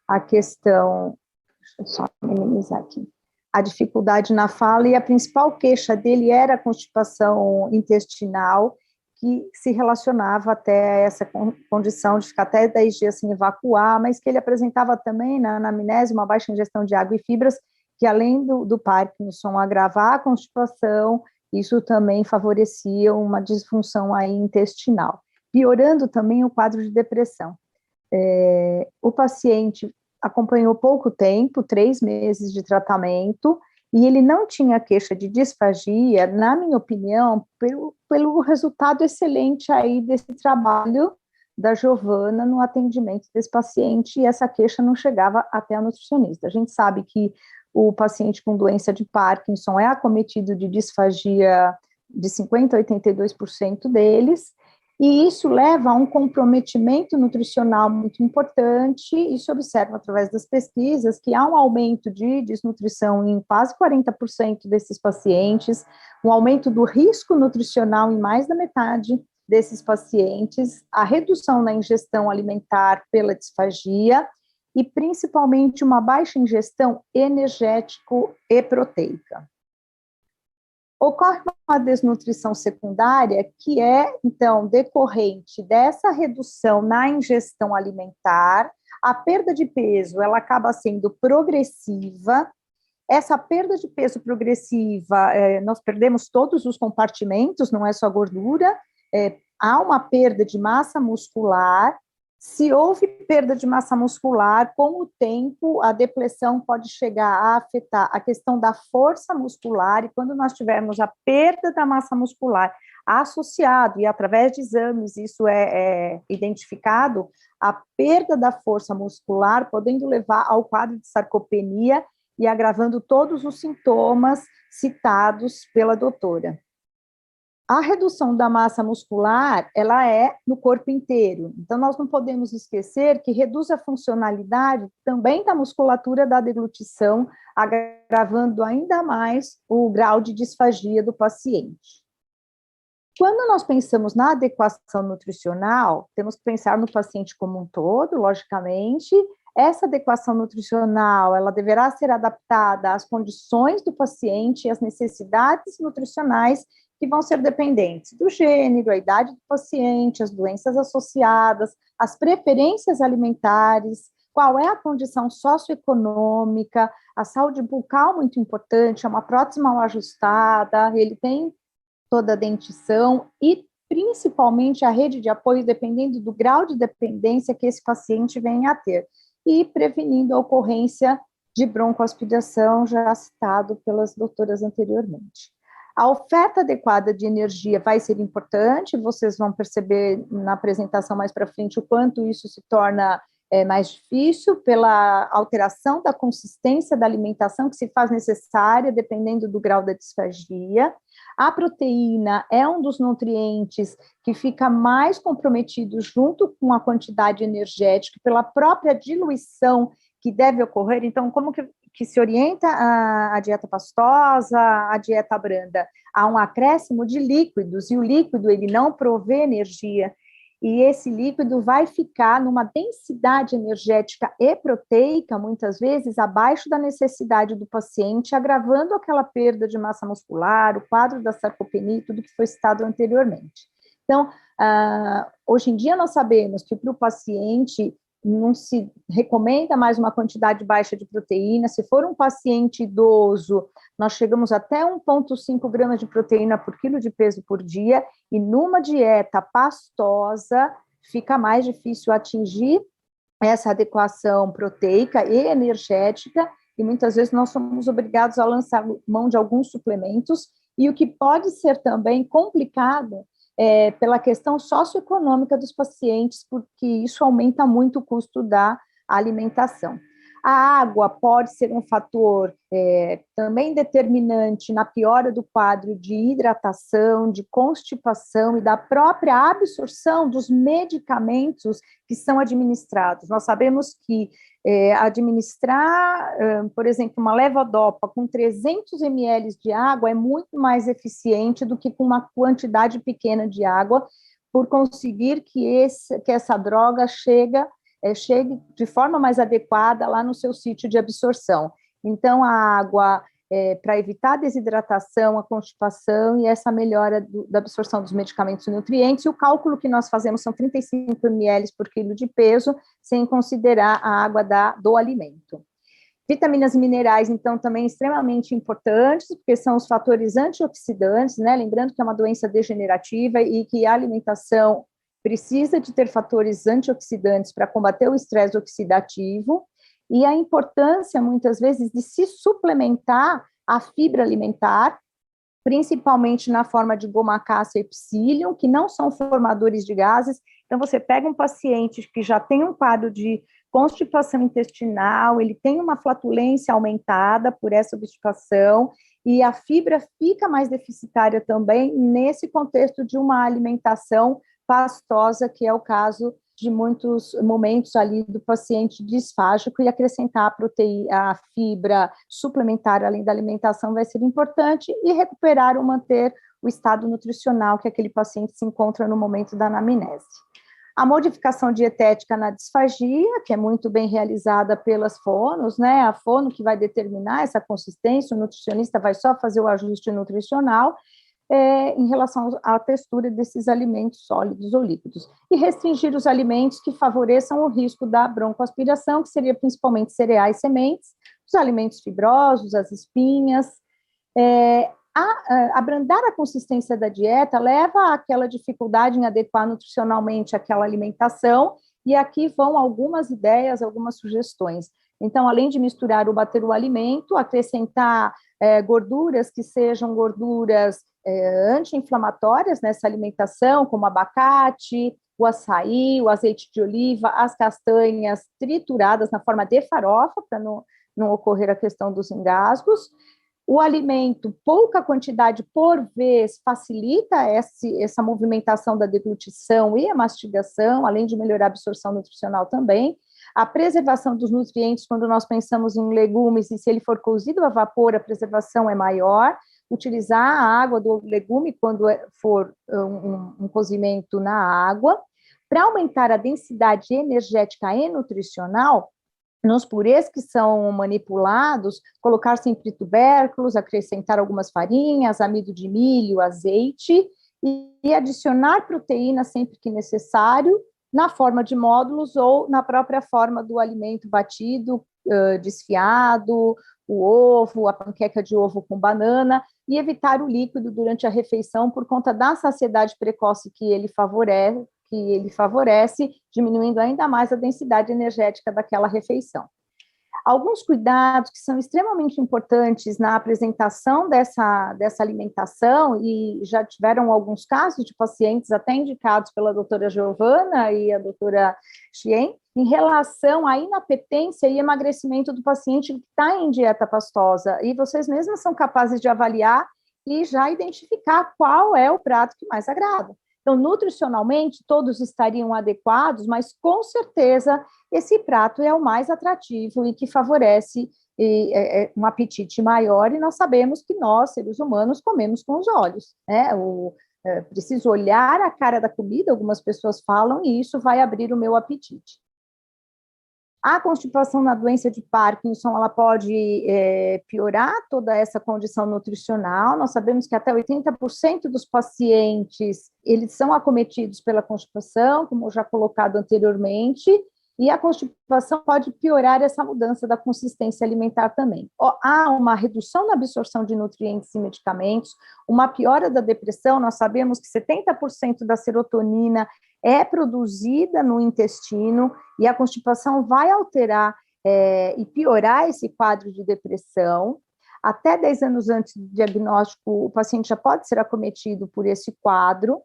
A questão, deixa eu só minimizar aqui. A dificuldade na fala, e a principal queixa dele era a constipação intestinal, que se relacionava até essa condição de ficar até 10 dias sem evacuar, mas que ele apresentava também na anamnese uma baixa ingestão de água e fibras, que além do Parkinson agravar a constipação, isso também favorecia uma disfunção aí intestinal, piorando também o quadro de depressão. O paciente acompanhou pouco tempo, 3 meses de tratamento, e ele não tinha queixa de disfagia, na minha opinião, pelo resultado excelente aí desse trabalho da Giovana no atendimento desse paciente, e essa queixa não chegava até a nutricionista. A gente sabe que o paciente com doença de Parkinson é acometido de disfagia de 50% a 82% deles, e isso leva a um comprometimento nutricional muito importante, e se observa através das pesquisas que há um aumento de desnutrição em quase 40% desses pacientes, um aumento do risco nutricional em mais da metade desses pacientes, a redução na ingestão alimentar pela disfagia, e principalmente uma baixa ingestão energético e proteica. Ocorre uma desnutrição secundária que é, então, decorrente dessa redução na ingestão alimentar. A perda de peso, ela acaba sendo progressiva. Essa perda de peso progressiva, nós perdemos todos os compartimentos, não é só gordura, há uma perda de massa muscular, Se houve perda de massa muscular, com o tempo, a depressão pode chegar a afetar a questão da força muscular, e quando nós tivermos a perda da massa muscular associado, e através de exames isso é identificado, a perda da força muscular, podendo levar ao quadro de sarcopenia e agravando todos os sintomas citados pela doutora. A redução da massa muscular, ela é no corpo inteiro. Então, nós não podemos esquecer que reduz a funcionalidade também da musculatura da deglutição, agravando ainda mais o grau de disfagia do paciente. Quando nós pensamos na adequação nutricional, temos que pensar no paciente como um todo, logicamente. Essa adequação nutricional, ela deverá ser adaptada às condições do paciente e às necessidades nutricionais que vão ser dependentes do gênero, a idade do paciente, as doenças associadas, as preferências alimentares, qual é a condição socioeconômica, a saúde bucal muito importante, é uma prótese mal ajustada, ele tem toda a dentição e principalmente a rede de apoio, dependendo do grau de dependência que esse paciente venha a ter, e prevenindo a ocorrência de broncoaspiração, já citado pelas doutoras anteriormente. A oferta adequada de energia vai ser importante, vocês vão perceber na apresentação mais para frente o quanto isso se torna mais difícil pela alteração da consistência da alimentação que se faz necessária, dependendo do grau da disfagia. A proteína é um dos nutrientes que fica mais comprometido junto com a quantidade energética, pela própria diluição que deve ocorrer. Então, como que se orienta a dieta pastosa, a dieta branda? Há um acréscimo de líquidos, e o líquido ele não provê energia, e esse líquido vai ficar numa densidade energética e proteica, muitas vezes, abaixo da necessidade do paciente, agravando aquela perda de massa muscular, o quadro da sarcopenia, tudo que foi citado anteriormente. Então, hoje em dia nós sabemos que para o paciente não se recomenda mais uma quantidade baixa de proteína. Se for um paciente idoso, nós chegamos até 1,5 gramas de proteína por quilo de peso por dia, e numa dieta pastosa fica mais difícil atingir essa adequação proteica e energética, e muitas vezes nós somos obrigados a lançar mão de alguns suplementos, e o que pode ser também complicado pela questão socioeconômica dos pacientes, porque isso aumenta muito o custo da alimentação. A água pode ser um fator também determinante na piora do quadro de hidratação, de constipação e da própria absorção dos medicamentos que são administrados. Nós sabemos que administrar, por exemplo, uma levodopa com 300 ml de água é muito mais eficiente do que com uma quantidade pequena de água, por conseguir que essa droga chegue de forma mais adequada lá no seu sítio de absorção. Então, a água, para evitar a desidratação, a constipação e essa melhora da absorção dos medicamentos e nutrientes, e o cálculo que nós fazemos são 35 ml por quilo de peso, sem considerar a água do alimento. Vitaminas e minerais, então, também extremamente importantes, porque são os fatores antioxidantes, né? Lembrando que é uma doença degenerativa e que a alimentação precisa de ter fatores antioxidantes para combater o estresse oxidativo, e a importância, muitas vezes, de se suplementar a fibra alimentar, principalmente na forma de goma-cássia e psyllium, que não são formadores de gases. Então, você pega um paciente que já tem um quadro de constipação intestinal, ele tem uma flatulência aumentada por essa obstipação, e a fibra fica mais deficitária também nesse contexto de uma alimentação pastosa, que é o caso de muitos momentos ali do paciente disfágico, e acrescentar a fibra suplementar além da alimentação vai ser importante, e recuperar ou manter o estado nutricional que aquele paciente se encontra no momento da anamnese. A modificação dietética na disfagia, que é muito bem realizada pelas fonos, né? A fono que vai determinar essa consistência, o nutricionista vai só fazer o ajuste nutricional, em relação à textura desses alimentos sólidos ou líquidos, e restringir os alimentos que favoreçam o risco da broncoaspiração, que seria principalmente cereais, sementes, os alimentos fibrosos, as espinhas. Abrandar a consistência da dieta leva àquela dificuldade em adequar nutricionalmente aquela alimentação, e aqui vão algumas ideias, algumas sugestões. Então, além de misturar ou bater o alimento, acrescentar gorduras que sejam gorduras anti-inflamatórias nessa alimentação, como abacate, o açaí, o azeite de oliva, as castanhas trituradas na forma de farofa, para não ocorrer a questão dos engasgos. O alimento, pouca quantidade por vez, facilita essa movimentação da deglutição e a mastigação, além de melhorar a absorção nutricional também. A preservação dos nutrientes, quando nós pensamos em legumes, e se ele for cozido a vapor, a preservação é maior. Utilizar a água do legume quando for um cozimento na água. Para aumentar a densidade energética e nutricional, nos purês que são manipulados, colocar sempre tubérculos, acrescentar algumas farinhas, amido de milho, azeite, e adicionar proteína sempre que necessário, na forma de módulos ou na própria forma do alimento batido, desfiado, o ovo, a panqueca de ovo com banana, e evitar o líquido durante a refeição por conta da saciedade precoce que ele favorece, diminuindo ainda mais a densidade energética daquela refeição. Alguns cuidados que são extremamente importantes na apresentação dessa alimentação, e já tiveram alguns casos de pacientes até indicados pela doutora Giovana e a doutora Chien, em relação à inapetência e emagrecimento do paciente que está em dieta pastosa, e vocês mesmos são capazes de avaliar e já identificar qual é o prato que mais agrada. Então, nutricionalmente, todos estariam adequados, mas com certeza esse prato é o mais atrativo e que favorece um apetite maior, e nós sabemos que nós, seres humanos, comemos com os olhos, né? Preciso olhar a cara da comida, algumas pessoas falam, e isso vai abrir o meu apetite. A constipação na doença de Parkinson, ela pode piorar toda essa condição nutricional. Nós sabemos que até 80% dos pacientes, eles são acometidos pela constipação, como já colocado anteriormente, e a constipação pode piorar essa mudança da consistência alimentar também. Há uma redução na absorção de nutrientes e medicamentos, uma piora da depressão. Nós sabemos que 70% da serotonina é produzida no intestino, e a constipação vai alterar e piorar esse quadro de depressão. Até 10 anos antes do diagnóstico, o paciente já pode ser acometido por esse quadro,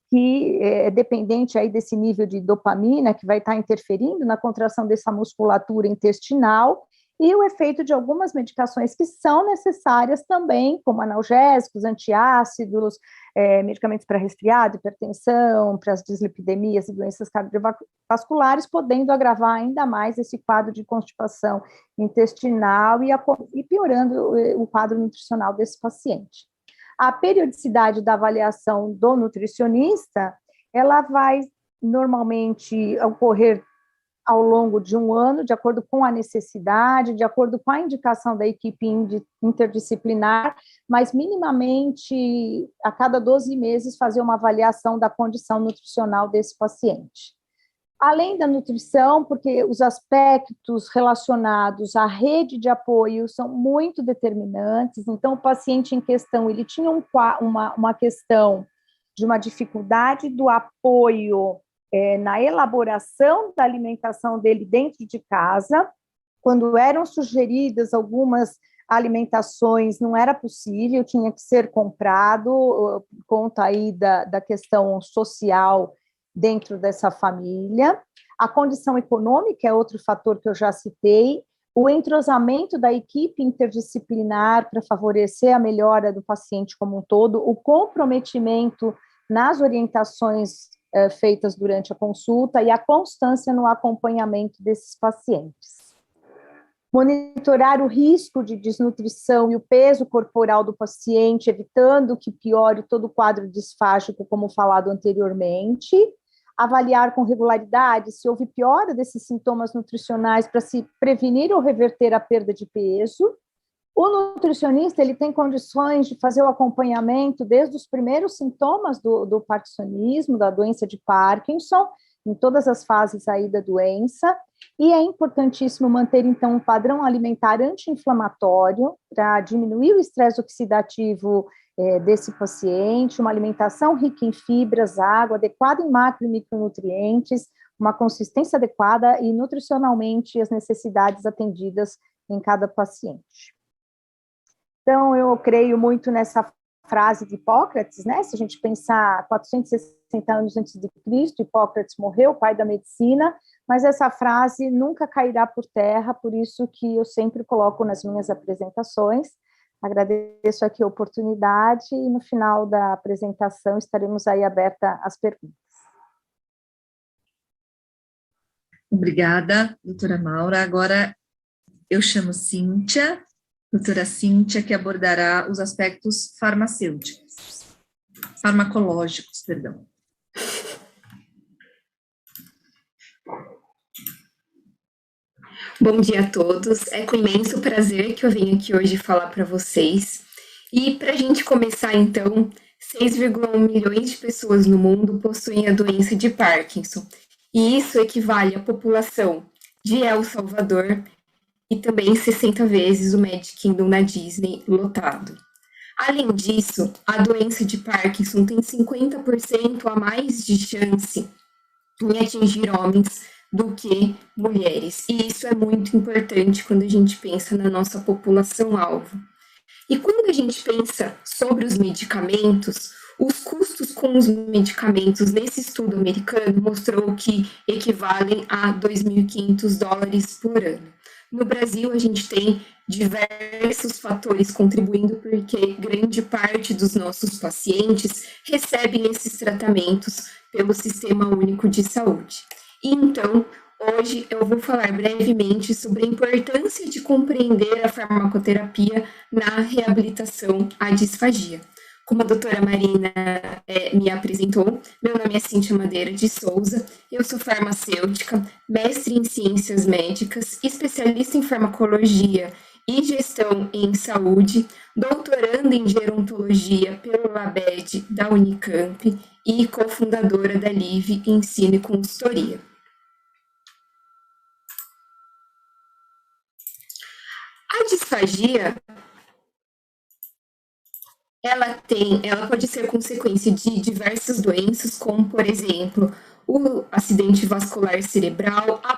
que é dependente aí desse nível de dopamina, que vai estar interferindo na contração dessa musculatura intestinal, e o efeito de algumas medicações que são necessárias também, como analgésicos, antiácidos, medicamentos para resfriado, hipertensão, para as dislipidemias e doenças cardiovasculares, podendo agravar ainda mais esse quadro de constipação intestinal e piorando o quadro nutricional desse paciente. A periodicidade da avaliação do nutricionista, ela vai normalmente ocorrer ao longo de um ano, de acordo com a necessidade, de acordo com a indicação da equipe interdisciplinar, mas minimamente a cada 12 meses fazer uma avaliação da condição nutricional desse paciente. Além da nutrição, porque os aspectos relacionados à rede de apoio são muito determinantes, então o paciente em questão, ele tinha uma questão de uma dificuldade do apoio na elaboração da alimentação dele dentro de casa. Quando eram sugeridas algumas alimentações, não era possível, tinha que ser comprado, por conta aí da questão social dentro dessa família. A condição econômica é outro fator que eu já citei, o entrosamento da equipe interdisciplinar para favorecer a melhora do paciente como um todo, o comprometimento nas orientações feitas durante a consulta e a constância no acompanhamento desses pacientes. Monitorar o risco de desnutrição e o peso corporal do paciente, evitando que piore todo o quadro disfágico, como falado anteriormente. Avaliar com regularidade se houve piora desses sintomas nutricionais para se prevenir ou reverter a perda de peso. O nutricionista, ele tem condições de fazer o acompanhamento desde os primeiros sintomas do parkinsonismo, da doença de Parkinson, em todas as fases aí da doença, e é importantíssimo manter, então, um padrão alimentar anti-inflamatório para diminuir o estresse oxidativo desse paciente, uma alimentação rica em fibras, água, adequada em macro e micronutrientes, uma consistência adequada e nutricionalmente as necessidades atendidas em cada paciente. Então, eu creio muito nessa frase de Hipócrates, né? Se a gente pensar 460 anos antes de Cristo, Hipócrates morreu, pai da medicina, mas essa frase nunca cairá por terra, por isso que eu sempre coloco nas minhas apresentações. Agradeço aqui a oportunidade e no final da apresentação estaremos aí aberta às perguntas. Obrigada, doutora Maura. Agora eu chamo Cíntia, doutora Cíntia, que abordará os aspectos farmacológicos, perdão. Bom dia a todos, é com imenso prazer que eu venho aqui hoje falar para vocês. E para a gente começar então, 6,1 milhões de pessoas no mundo possuem a doença de Parkinson, e isso equivale à população de El Salvador e também 60 vezes o Magic Kingdom na Disney lotado. Além disso, a doença de Parkinson tem 50% a mais de chance em atingir homens do que mulheres, e isso é muito importante quando a gente pensa na nossa população-alvo. E quando a gente pensa sobre os medicamentos, os custos com os medicamentos nesse estudo americano mostrou que equivalem a $2.500 por ano. No Brasil, a gente tem diversos fatores contribuindo porque grande parte dos nossos pacientes recebem esses tratamentos pelo Sistema Único de Saúde. E então, hoje eu vou falar brevemente sobre a importância de compreender a farmacoterapia na reabilitação à disfagia. Como a doutora Marina me apresentou, meu nome é Cíntia Madeira de Souza, eu sou farmacêutica, mestre em ciências médicas, especialista em farmacologia e gestão em saúde, doutoranda em gerontologia pelo LabEd da Unicamp e cofundadora da Live Ensino e Consultoria. A disfagia, ela pode ser consequência de diversas doenças, como, por exemplo, o acidente vascular cerebral, a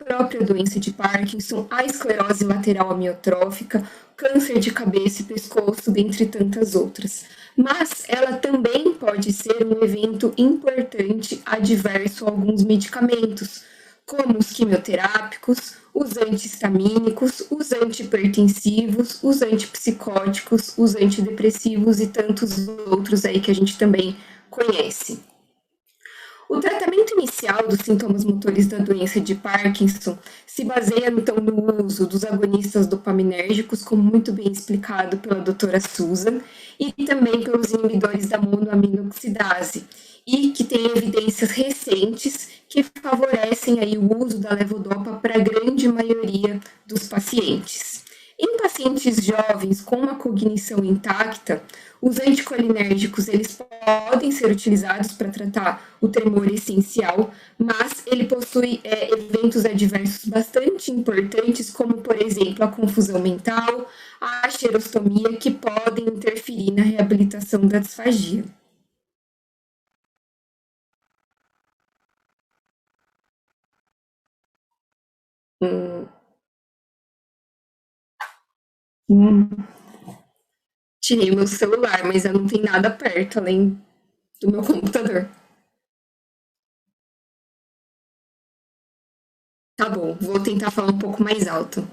própria doença de Parkinson, a esclerose lateral amiotrófica, câncer de cabeça e pescoço, dentre tantas outras. Mas ela também pode ser um evento importante adverso a alguns medicamentos, como os quimioterápicos, os antihistamínicos, os antihipertensivos, os antipsicóticos, os antidepressivos e tantos outros aí que a gente também conhece. O tratamento inicial dos sintomas motores da doença de Parkinson se baseia, então, no uso dos agonistas dopaminérgicos, como muito bem explicado pela doutora Susan, e também pelos inibidores da monoaminoxidase, e que tem evidências recentes que favorecem aí o uso da levodopa para a grande maioria dos pacientes. Em pacientes jovens com uma cognição intacta, os anticolinérgicos eles podem ser utilizados para tratar o tremor essencial, mas ele possui eventos adversos bastante importantes, como, por exemplo, a confusão mental, a xerostomia, que podem interferir na reabilitação da disfagia. Tirei meu celular, mas eu não tenho nada perto além do meu computador. Tá bom, vou tentar falar um pouco mais alto.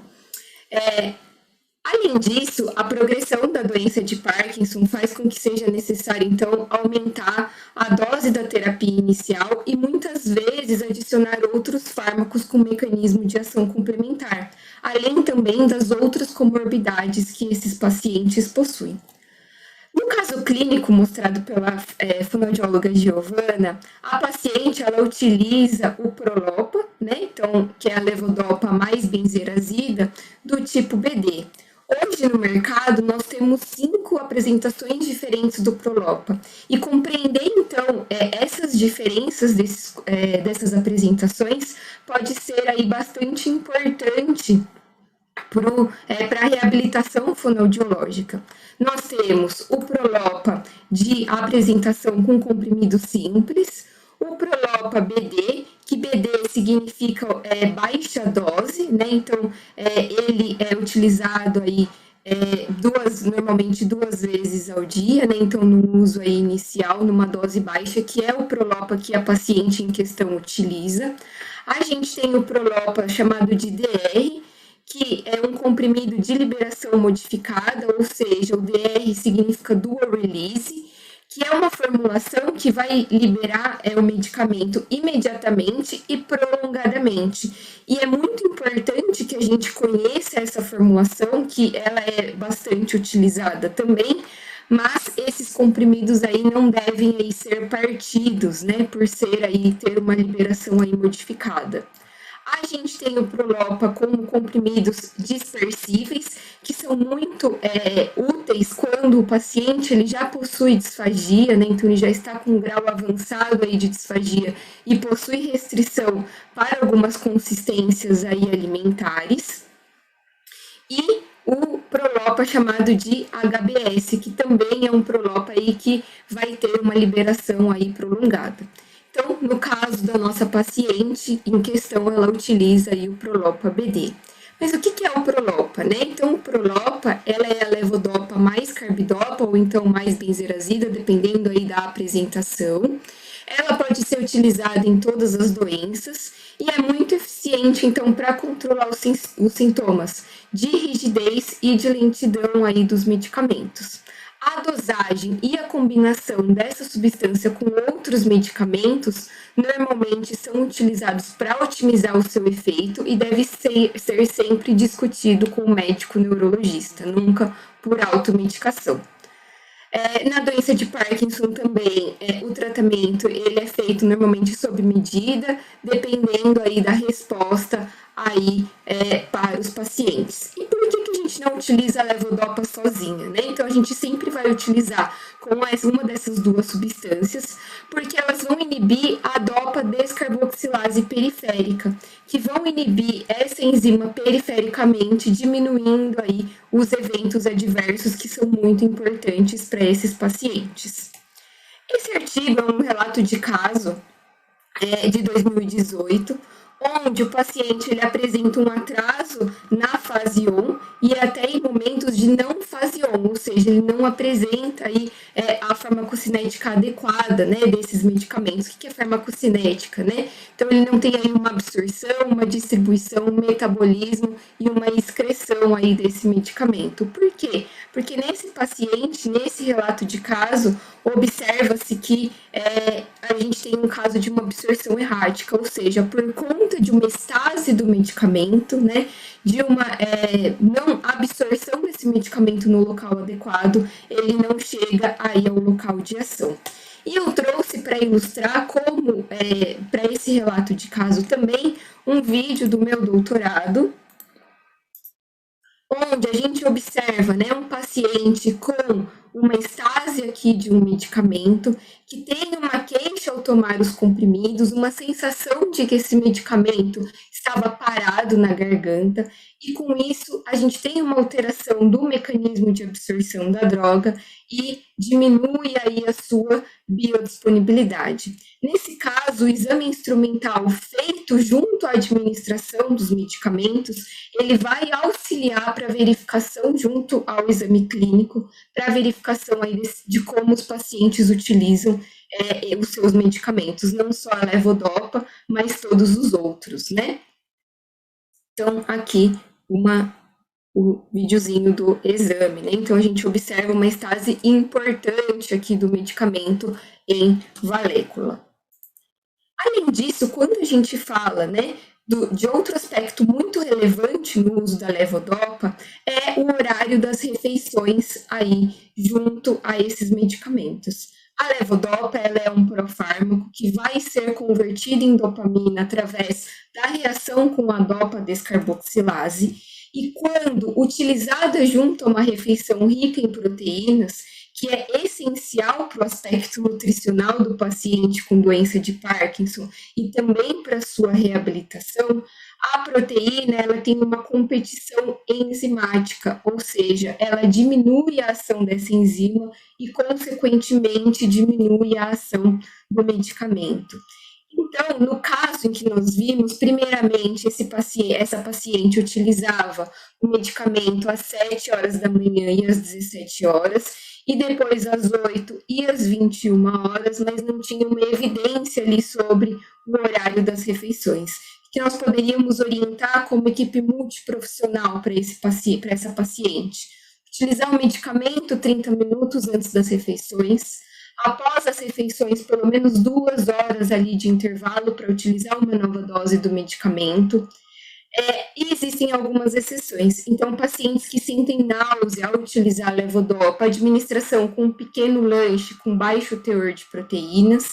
Além disso, a progressão da doença de Parkinson faz com que seja necessário, então, aumentar a dose da terapia inicial e, muitas vezes, adicionar outros fármacos com mecanismo de ação complementar, além também das outras comorbidades que esses pacientes possuem. No caso clínico mostrado pela fonoaudióloga Giovana, a paciente ela utiliza o Prolopa, né, então, que é a levodopa mais benzerazida, do tipo BD. Hoje no mercado nós temos 5 apresentações diferentes do Prolopa e compreender então essas diferenças dessas apresentações pode ser aí bastante importante para a reabilitação fonoaudiológica. Nós temos o Prolopa de apresentação com comprimido simples, o Prolopa BD, que BD significa baixa dose, né? Então, ele é utilizado aí normalmente 2 vezes ao dia, né? Então, no uso aí inicial, numa dose baixa, que é o Prolopa que a paciente em questão utiliza. A gente tem o Prolopa chamado de DR, que é um comprimido de liberação modificada, ou seja, o DR significa dual release, que é uma formulação que vai liberar o medicamento imediatamente e prolongadamente. E é muito importante que a gente conheça essa formulação, que ela é bastante utilizada também, mas esses comprimidos aí não devem aí ser partidos, né, por ser aí ter uma liberação aí modificada. A gente tem o Prolopa como comprimidos dispersíveis, que são muito úteis quando o paciente ele já possui disfagia, né? Então ele já está com um grau avançado aí de disfagia e possui restrição para algumas consistências aí alimentares. E o Prolopa chamado de HBS, que também é um Prolopa aí que vai ter uma liberação aí prolongada. Então, no caso da nossa paciente em questão, ela utiliza aí o Prolopa BD. Mas o que é o Prolopa, né? Então, o Prolopa, ela é a levodopa mais carbidopa ou então mais benzerazida, dependendo aí da apresentação. Ela pode ser utilizada em todas as doenças e é muito eficiente, então, para controlar os sintomas de rigidez e de lentidão aí dos medicamentos. A dosagem e a combinação dessa substância com outros medicamentos normalmente são utilizados para otimizar o seu efeito e deve ser sempre discutido com o médico neurologista, nunca por automedicação. Na doença de Parkinson também, o tratamento ele é feito normalmente sob medida, dependendo aí da resposta aí para os pacientes. E por que a gente não utiliza a levodopa sozinha, né? Então, a gente sempre vai utilizar com uma dessas duas substâncias, porque elas vão inibir a dopa descarboxilase periférica, que vão inibir essa enzima perifericamente, diminuindo aí os eventos adversos que são muito importantes para esses pacientes. Esse artigo é um relato de caso de 2018, onde o paciente ele apresenta um atraso na fase on e até em momentos de não fase on, ou seja, ele não apresenta aí a farmacocinética adequada, né, desses medicamentos. O que é farmacocinética, né? Então, ele não tem aí uma absorção, uma distribuição, um metabolismo e uma excreção aí desse medicamento. Por quê? Porque nesse paciente, nesse relato de caso, observa-se que a gente tem um caso de uma absorção errática, ou seja, por conta de uma estase do medicamento, né, de uma não absorção desse medicamento no local adequado, ele não chega aí ao local de ação. E eu trouxe para ilustrar como, para esse relato de caso também, um vídeo do meu doutorado, onde a gente observa, né, um paciente com uma estase aqui de um medicamento, que tem uma queixa ao tomar os comprimidos, uma sensação de que esse medicamento estava parado na garganta, e com isso a gente tem uma alteração do mecanismo de absorção da droga e diminui aí a sua biodisponibilidade. Nesse caso, o exame instrumental feito junto à administração dos medicamentos, ele vai auxiliar para verificação junto ao exame clínico, para verificação aí de como os pacientes utilizam os seus medicamentos, não só a levodopa, mas todos os outros, né? Então, aqui o videozinho do exame, né? Então, a gente observa uma estase importante aqui do medicamento em valécula. Além disso, quando a gente fala, né, de outro aspecto muito relevante no uso da levodopa, é o horário das refeições aí junto a esses medicamentos. A levodopa, ela é um profármaco que vai ser convertido em dopamina através da reação com a dopa descarboxilase, e quando utilizada junto a uma refeição rica em proteínas, que é essencial para o aspecto nutricional do paciente com doença de Parkinson e também para a sua reabilitação, a proteína ela tem uma competição enzimática, ou seja, ela diminui a ação dessa enzima e, consequentemente, diminui a ação do medicamento. Então, no caso em que nós vimos, primeiramente, essa paciente utilizava o medicamento às 7 horas da manhã e às 17 horas, e depois às 8 e às 21 horas, mas não tinha uma evidência ali sobre o horário das refeições, que nós poderíamos orientar como equipe multiprofissional para essa paciente. Utilizar o medicamento 30 minutos antes das refeições, após as refeições, pelo menos 2 horas ali de intervalo para utilizar uma nova dose do medicamento. E existem algumas exceções. Então, pacientes que sentem náusea ao utilizar levodopa, administração com um pequeno lanche com baixo teor de proteínas.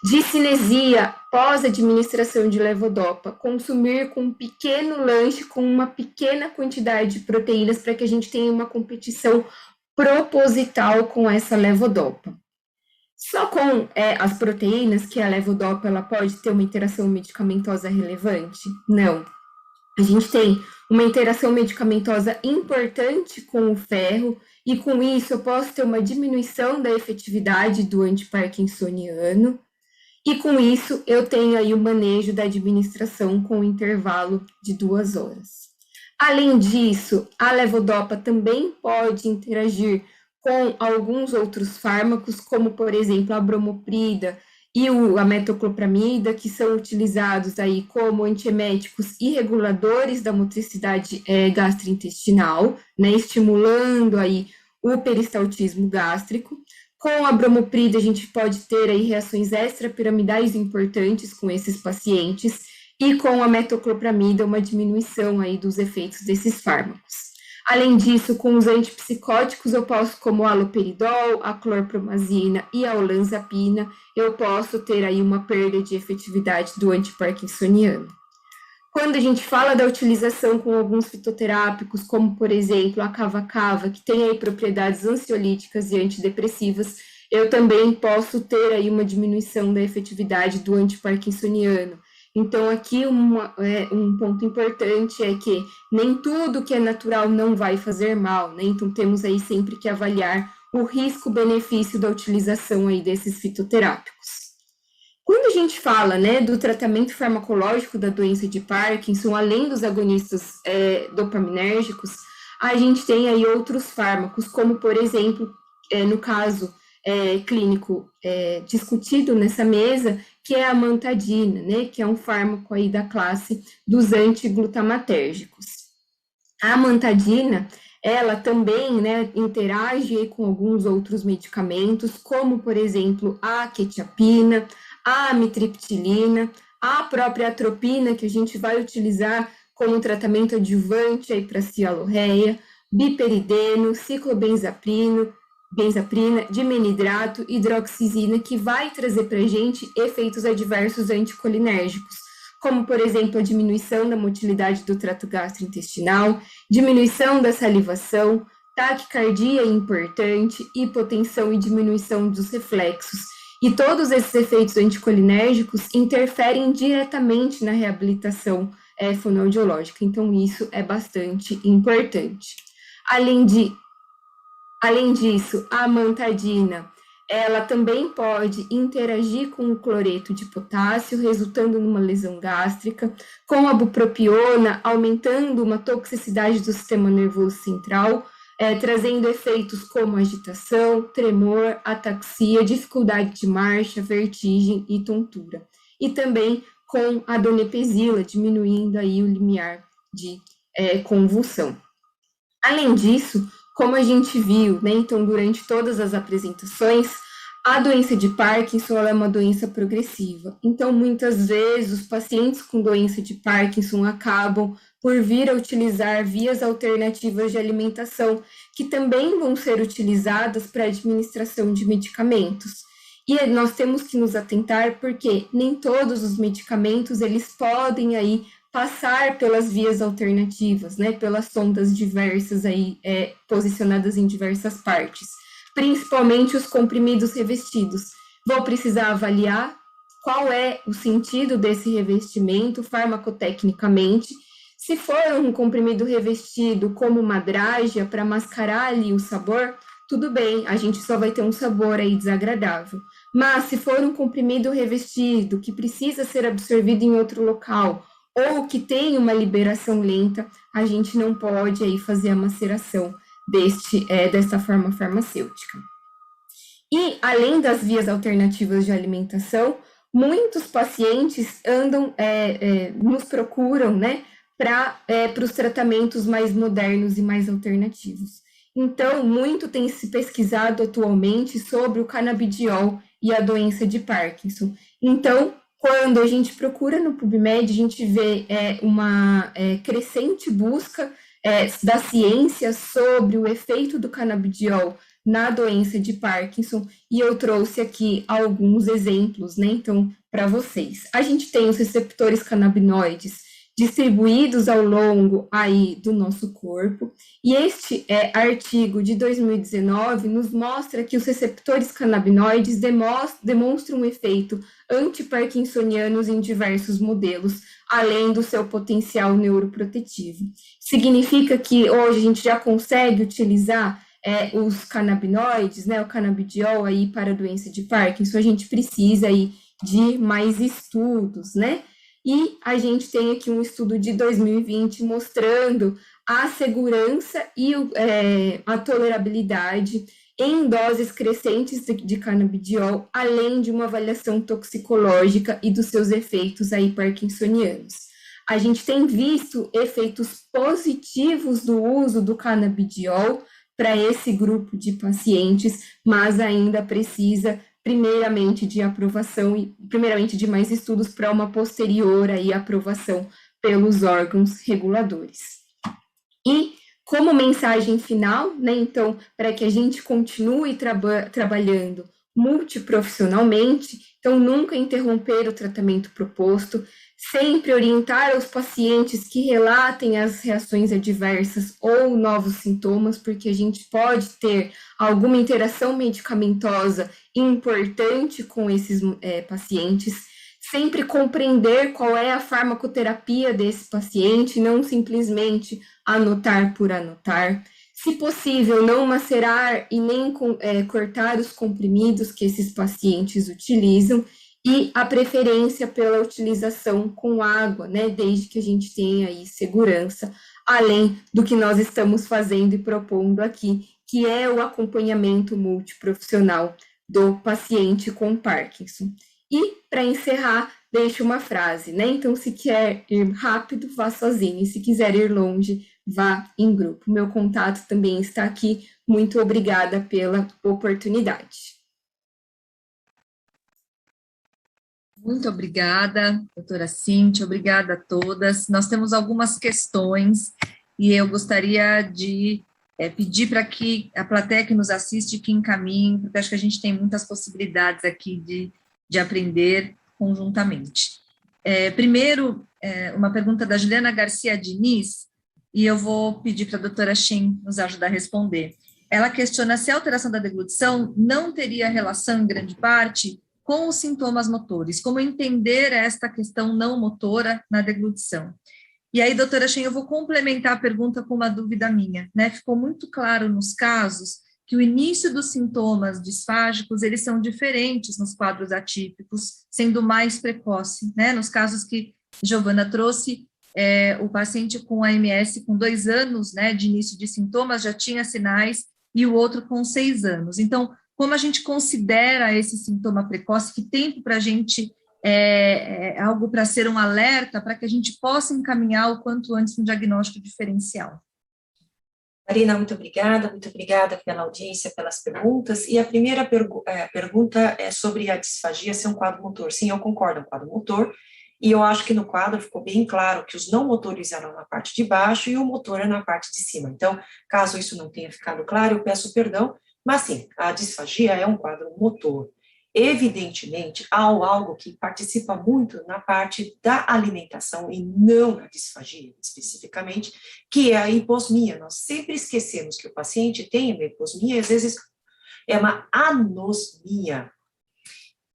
Discinesia, pós-administração de levodopa, consumir com um pequeno lanche com uma pequena quantidade de proteínas para que a gente tenha uma competição proposital com essa levodopa. Só com as proteínas que a levodopa ela pode ter uma interação medicamentosa relevante? Não. A gente tem uma interação medicamentosa importante com o ferro, e com isso eu posso ter uma diminuição da efetividade do antiparkinsoniano, e com isso eu tenho aí o manejo da administração com um intervalo de 2 horas. Além disso, a levodopa também pode interagir com alguns outros fármacos, como, por exemplo, a bromoprida e a metoclopramida, que são utilizados aí como antieméticos e reguladores da motricidade gastrointestinal, né, estimulando aí o peristaltismo gástrico. Com a bromoprida, a gente pode ter aí reações extrapiramidais importantes com esses pacientes, e com a metoclopramida, uma diminuição aí dos efeitos desses fármacos. Além disso, com os antipsicóticos, eu posso, como o haloperidol, a clorpromazina e a olanzapina, eu posso ter aí uma perda de efetividade do antiparkinsoniano. Quando a gente fala da utilização com alguns fitoterápicos, como, por exemplo, a cava-cava, que tem aí propriedades ansiolíticas e antidepressivas, eu também posso ter aí uma diminuição da efetividade do antiparkinsoniano. Então, aqui um ponto importante é que nem tudo que é natural não vai fazer mal, né? Então, temos aí sempre que avaliar o risco-benefício da utilização aí desses fitoterápicos. Quando a gente fala, né, do tratamento farmacológico da doença de Parkinson, além dos agonistas dopaminérgicos, a gente tem aí outros fármacos, como, por exemplo, no caso clínico discutido nessa mesa, que é a amantadina, né, que é um fármaco aí da classe dos antiglutamatérgicos. A amantadina, ela também, né, interage aí com alguns outros medicamentos, como, por exemplo, a quetiapina, a amitriptilina, a própria atropina, que a gente vai utilizar como tratamento adjuvante aí para cialorreia, biperideno, ciclobenzaprina, dimenidrato, hidroxizina, que vai trazer para a gente efeitos adversos anticolinérgicos, como, por exemplo, a diminuição da motilidade do trato gastrointestinal, diminuição da salivação, taquicardia importante, hipotensão e diminuição dos reflexos. E todos esses efeitos anticolinérgicos interferem diretamente na reabilitação fonoaudiológica, então isso é bastante importante. Além disso, a amantadina, ela também pode interagir com o cloreto de potássio, resultando numa lesão gástrica, com a bupropiona, aumentando uma toxicidade do sistema nervoso central, trazendo efeitos como agitação, tremor, ataxia, dificuldade de marcha, vertigem e tontura. E também com a donepezila, diminuindo aí o limiar de convulsão. Além disso, como a gente viu, né, então, durante todas as apresentações, a doença de Parkinson ela é uma doença progressiva. Então, muitas vezes, os pacientes com doença de Parkinson acabam por vir a utilizar vias alternativas de alimentação, que também vão ser utilizadas para administração de medicamentos. E nós temos que nos atentar porque nem todos os medicamentos, eles podem aí passar pelas vias alternativas, né, pelas sondas diversas aí, posicionadas em diversas partes, principalmente os comprimidos revestidos. Vou precisar avaliar qual é o sentido desse revestimento farmacotecnicamente. Se for um comprimido revestido como uma drágia para mascarar ali o sabor, tudo bem, a gente só vai ter um sabor aí desagradável. Mas se for um comprimido revestido, que precisa ser absorvido em outro local, ou que tem uma liberação lenta, a gente não pode aí fazer a maceração desta forma farmacêutica. E, além das vias alternativas de alimentação, muitos pacientes nos procuram, né, para os tratamentos mais modernos e mais alternativos. Então, muito tem se pesquisado atualmente sobre o canabidiol e a doença de Parkinson. Então, quando a gente procura no PubMed, a gente vê uma crescente busca da ciência sobre o efeito do canabidiol na doença de Parkinson, e eu trouxe aqui alguns exemplos, né, então, para vocês. A gente tem os receptores canabinoides distribuídos ao longo aí do nosso corpo, e este artigo de 2019 nos mostra que os receptores canabinoides demonstram um efeito antiparkinsonianos em diversos modelos, além do seu potencial neuroprotetivo. Significa que hoje a gente já consegue utilizar os canabinoides, né, o canabidiol aí para a doença de Parkinson. A gente precisa aí de mais estudos, né? E a gente tem aqui um estudo de 2020 mostrando a segurança e a tolerabilidade em doses crescentes de canabidiol, além de uma avaliação toxicológica e dos seus efeitos aí parkinsonianos. A gente tem visto efeitos positivos do uso do canabidiol para esse grupo de pacientes, mas ainda precisa primeiramente de aprovação e primeiramente de mais estudos para uma posterior aí aprovação pelos órgãos reguladores. E como mensagem final, né, então, para que a gente continue trabalhando multiprofissionalmente, então nunca interromper o tratamento proposto, sempre orientar os pacientes que relatem as reações adversas ou novos sintomas, porque a gente pode ter alguma interação medicamentosa importante com esses pacientes, sempre compreender qual é a farmacoterapia desse paciente, não simplesmente anotar por anotar. Se possível, não macerar e nem cortar os comprimidos que esses pacientes utilizam, e a preferência pela utilização com água, né, desde que a gente tenha aí segurança, além do que nós estamos fazendo e propondo aqui, que é o acompanhamento multiprofissional do paciente com Parkinson. E, para encerrar, deixo uma frase, né, então se quer ir rápido, vá sozinho, e se quiser ir longe, vá em grupo. Meu contato também está aqui, muito obrigada pela oportunidade. Muito obrigada, doutora Cíntia, obrigada a todas. Nós temos algumas questões e eu gostaria de pedir para que a plateia que nos assiste que encaminhe, porque acho que a gente tem muitas possibilidades aqui de aprender conjuntamente. Primeiro, uma pergunta da Juliana Garcia Diniz, e eu vou pedir para a doutora Shen nos ajudar a responder. Ela questiona se a alteração da deglutição não teria relação, em grande parte, com os sintomas motores, como entender esta questão não motora na deglutição. E aí, doutora Shen, eu vou complementar a pergunta com uma dúvida minha, né? Ficou muito claro nos casos que o início dos sintomas disfágicos, eles são diferentes nos quadros atípicos, sendo mais precoce, né? Nos casos que Giovana trouxe, o paciente com AMS com 2 anos, né, de início de sintomas já tinha sinais, e o outro com 6 anos. Então, como a gente considera esse sintoma precoce? Que tempo para a gente algo para ser um alerta, para que a gente possa encaminhar o quanto antes um diagnóstico diferencial? Marina, muito obrigada pela audiência, pelas perguntas. E a primeira pergunta é sobre a disfagia ser um quadro motor. Sim, eu concordo, é um quadro motor, e eu acho que no quadro ficou bem claro que os não motores eram na parte de baixo e o motor é na parte de cima. Então, caso isso não tenha ficado claro, eu peço perdão. Mas sim, a disfagia é um quadro motor. Evidentemente, há algo que participa muito na parte da alimentação e não na disfagia especificamente, que é a hiposmia. Nós sempre esquecemos que o paciente tem uma hiposmia, às vezes é uma anosmia.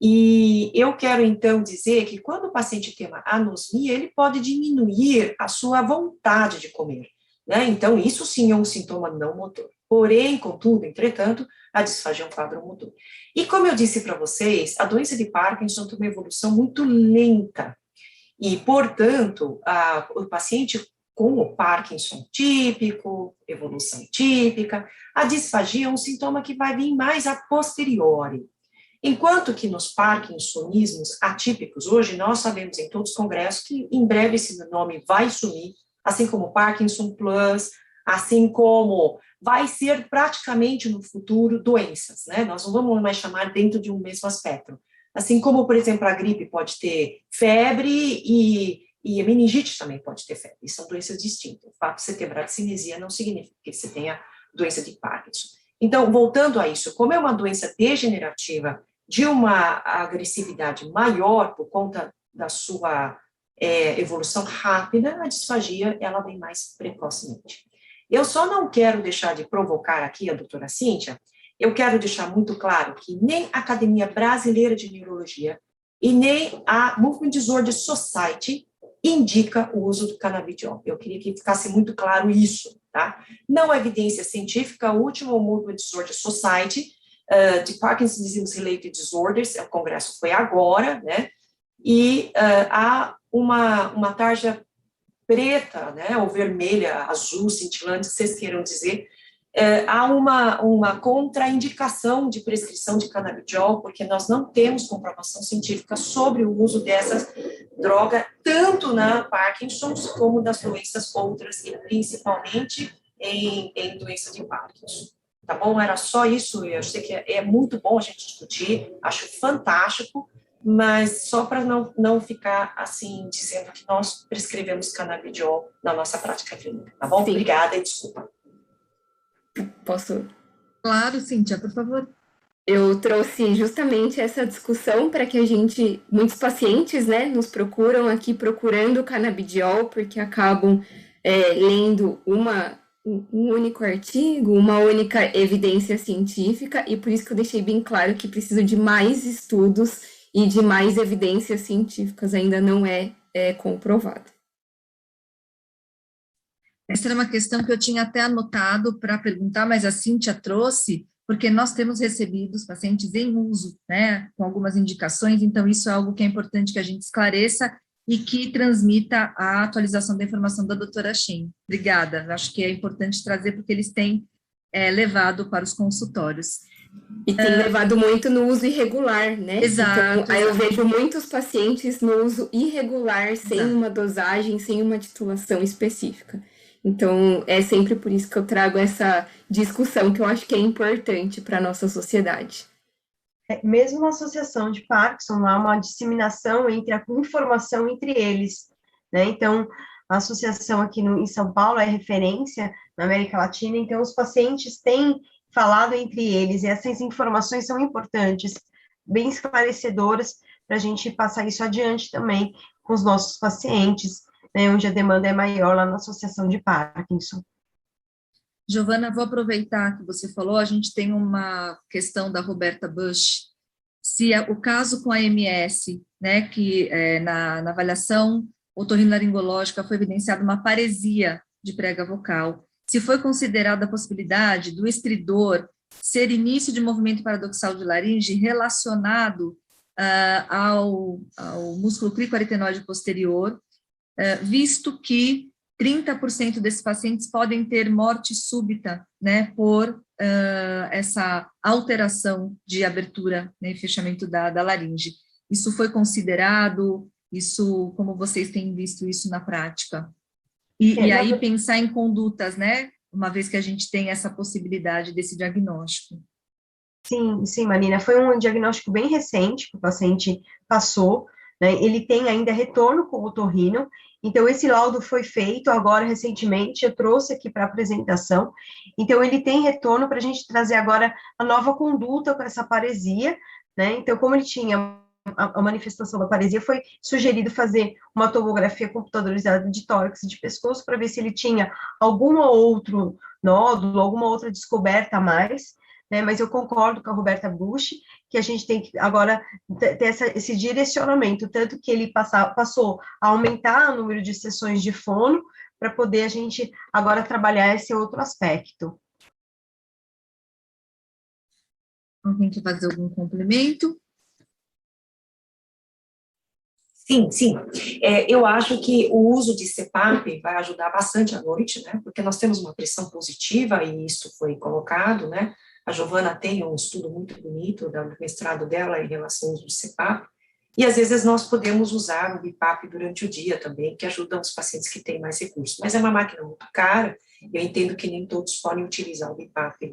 E eu quero então dizer que quando o paciente tem uma anosmia, ele pode diminuir a sua vontade de comer. né? Então, isso sim é um sintoma não motor. Porém, contudo, entretanto, a disfagia é um quadro motor. E como eu disse para vocês, a doença de Parkinson tem uma evolução muito lenta. E, portanto, o paciente com o Parkinson típico, evolução típica, a disfagia é um sintoma que vai vir mais a posteriori. Enquanto que nos parkinsonismos atípicos, hoje nós sabemos em todos os congressos que em breve esse nome vai sumir, assim como Parkinson Plus, assim como vai ser praticamente no futuro doenças, né? Nós não vamos mais chamar dentro de um mesmo aspecto. Assim como, por exemplo, a gripe pode ter febre e a meningite também pode ter febre, e são doenças distintas. O fato de você ter bradicinesia não significa que você tenha doença de Parkinson. Então, voltando a isso, como é uma doença degenerativa de uma agressividade maior por conta da sua evolução rápida, a disfagia, ela vem mais precocemente. Eu só não quero deixar de provocar aqui a doutora Cíntia, eu quero deixar muito claro que nem a Academia Brasileira de Neurologia e nem a Movement Disorder Society indica o uso do canabidiol. Eu queria que ficasse muito claro isso, tá? Não há evidência científica, o último Movement Disorder Society de Parkinson's Disease-Related Disorders, o congresso foi agora, né? E há uma tarja preta, né, ou vermelha, azul, cintilante, vocês queiram dizer, há uma contraindicação de prescrição de canabidiol, porque nós não temos comprovação científica sobre o uso dessa droga, tanto na Parkinson's como das doenças outras, e principalmente em doença de Parkinson. Tá bom? Era só isso, eu sei que é muito bom a gente discutir, acho fantástico, mas só para não ficar assim, dizendo que nós prescrevemos canabidiol na nossa prática clínica, tá bom? Sim. Obrigada e desculpa. Posso? Claro, Cíntia, por favor. Eu trouxe justamente essa discussão para que muitos pacientes, né, nos procuram aqui procurando canabidiol, porque acabam lendo um único artigo, uma única evidência científica, e por isso que eu deixei bem claro que preciso de mais estudos e de mais evidências científicas, ainda não é comprovado. Essa era uma questão que eu tinha até anotado para perguntar, mas a Cíntia trouxe, porque nós temos recebido os pacientes em uso, né, com algumas indicações, então isso é algo que é importante que a gente esclareça e que transmita a atualização da informação da doutora Shen. Obrigada, acho que é importante trazer, porque eles têm levado para os consultórios. E tem levado muito no uso irregular, né? Exato. Então, aí eu vejo muitos pacientes no uso irregular, sem uma dosagem, sem uma titulação específica. Então, é sempre por isso que eu trago essa discussão, que eu acho que é importante para a nossa sociedade. Mesmo na associação de Parkinson, há uma disseminação entre a informação entre eles, né? Então, a associação aqui em São Paulo é referência na América Latina, então os pacientes têm falado entre eles, e essas informações são importantes, bem esclarecedoras, para a gente passar isso adiante também com os nossos pacientes, né, onde a demanda é maior lá na Associação de Parkinson. Giovana, vou aproveitar que você falou, a gente tem uma questão da Roberta Bush, se o caso com a MS, né, que na avaliação otorrinolaringológica foi evidenciada uma paresia de prega vocal, se foi considerada a possibilidade do estridor ser início de movimento paradoxal de laringe relacionado ao músculo cricoaritenoide posterior, visto que 30% desses pacientes podem ter morte súbita, né, por essa alteração de abertura, né, e fechamento da laringe. Isso foi considerado? Isso, como vocês têm visto isso na prática? E aí pensar em condutas, né, uma vez que a gente tem essa possibilidade desse diagnóstico. Sim, Marina, foi um diagnóstico bem recente que o paciente passou, né, ele tem ainda retorno com o otorrino, então esse laudo foi feito agora recentemente, eu trouxe aqui para apresentação, então ele tem retorno para a gente trazer agora a nova conduta com essa paresia, né, então como ele tinha a manifestação da paresia, foi sugerido fazer uma tomografia computadorizada de tórax e de pescoço para ver se ele tinha algum outro nódulo, alguma outra descoberta a mais, né, mas eu concordo com a Roberta Bush, que a gente tem que agora ter esse direcionamento, tanto que ele passou a aumentar o número de sessões de fono, para poder a gente agora trabalhar esse outro aspecto. Alguém quer fazer algum complemento? Sim, sim. Eu acho que o uso de CPAP vai ajudar bastante à noite, né? Porque nós temos uma pressão positiva, e isso foi colocado, né? A Giovana tem um estudo muito bonito do mestrado dela em relação ao uso de CPAP, e às vezes nós podemos usar o BiPAP durante o dia também, que ajuda os pacientes que têm mais recursos. Mas é uma máquina muito cara, eu entendo que nem todos podem utilizar o BiPAP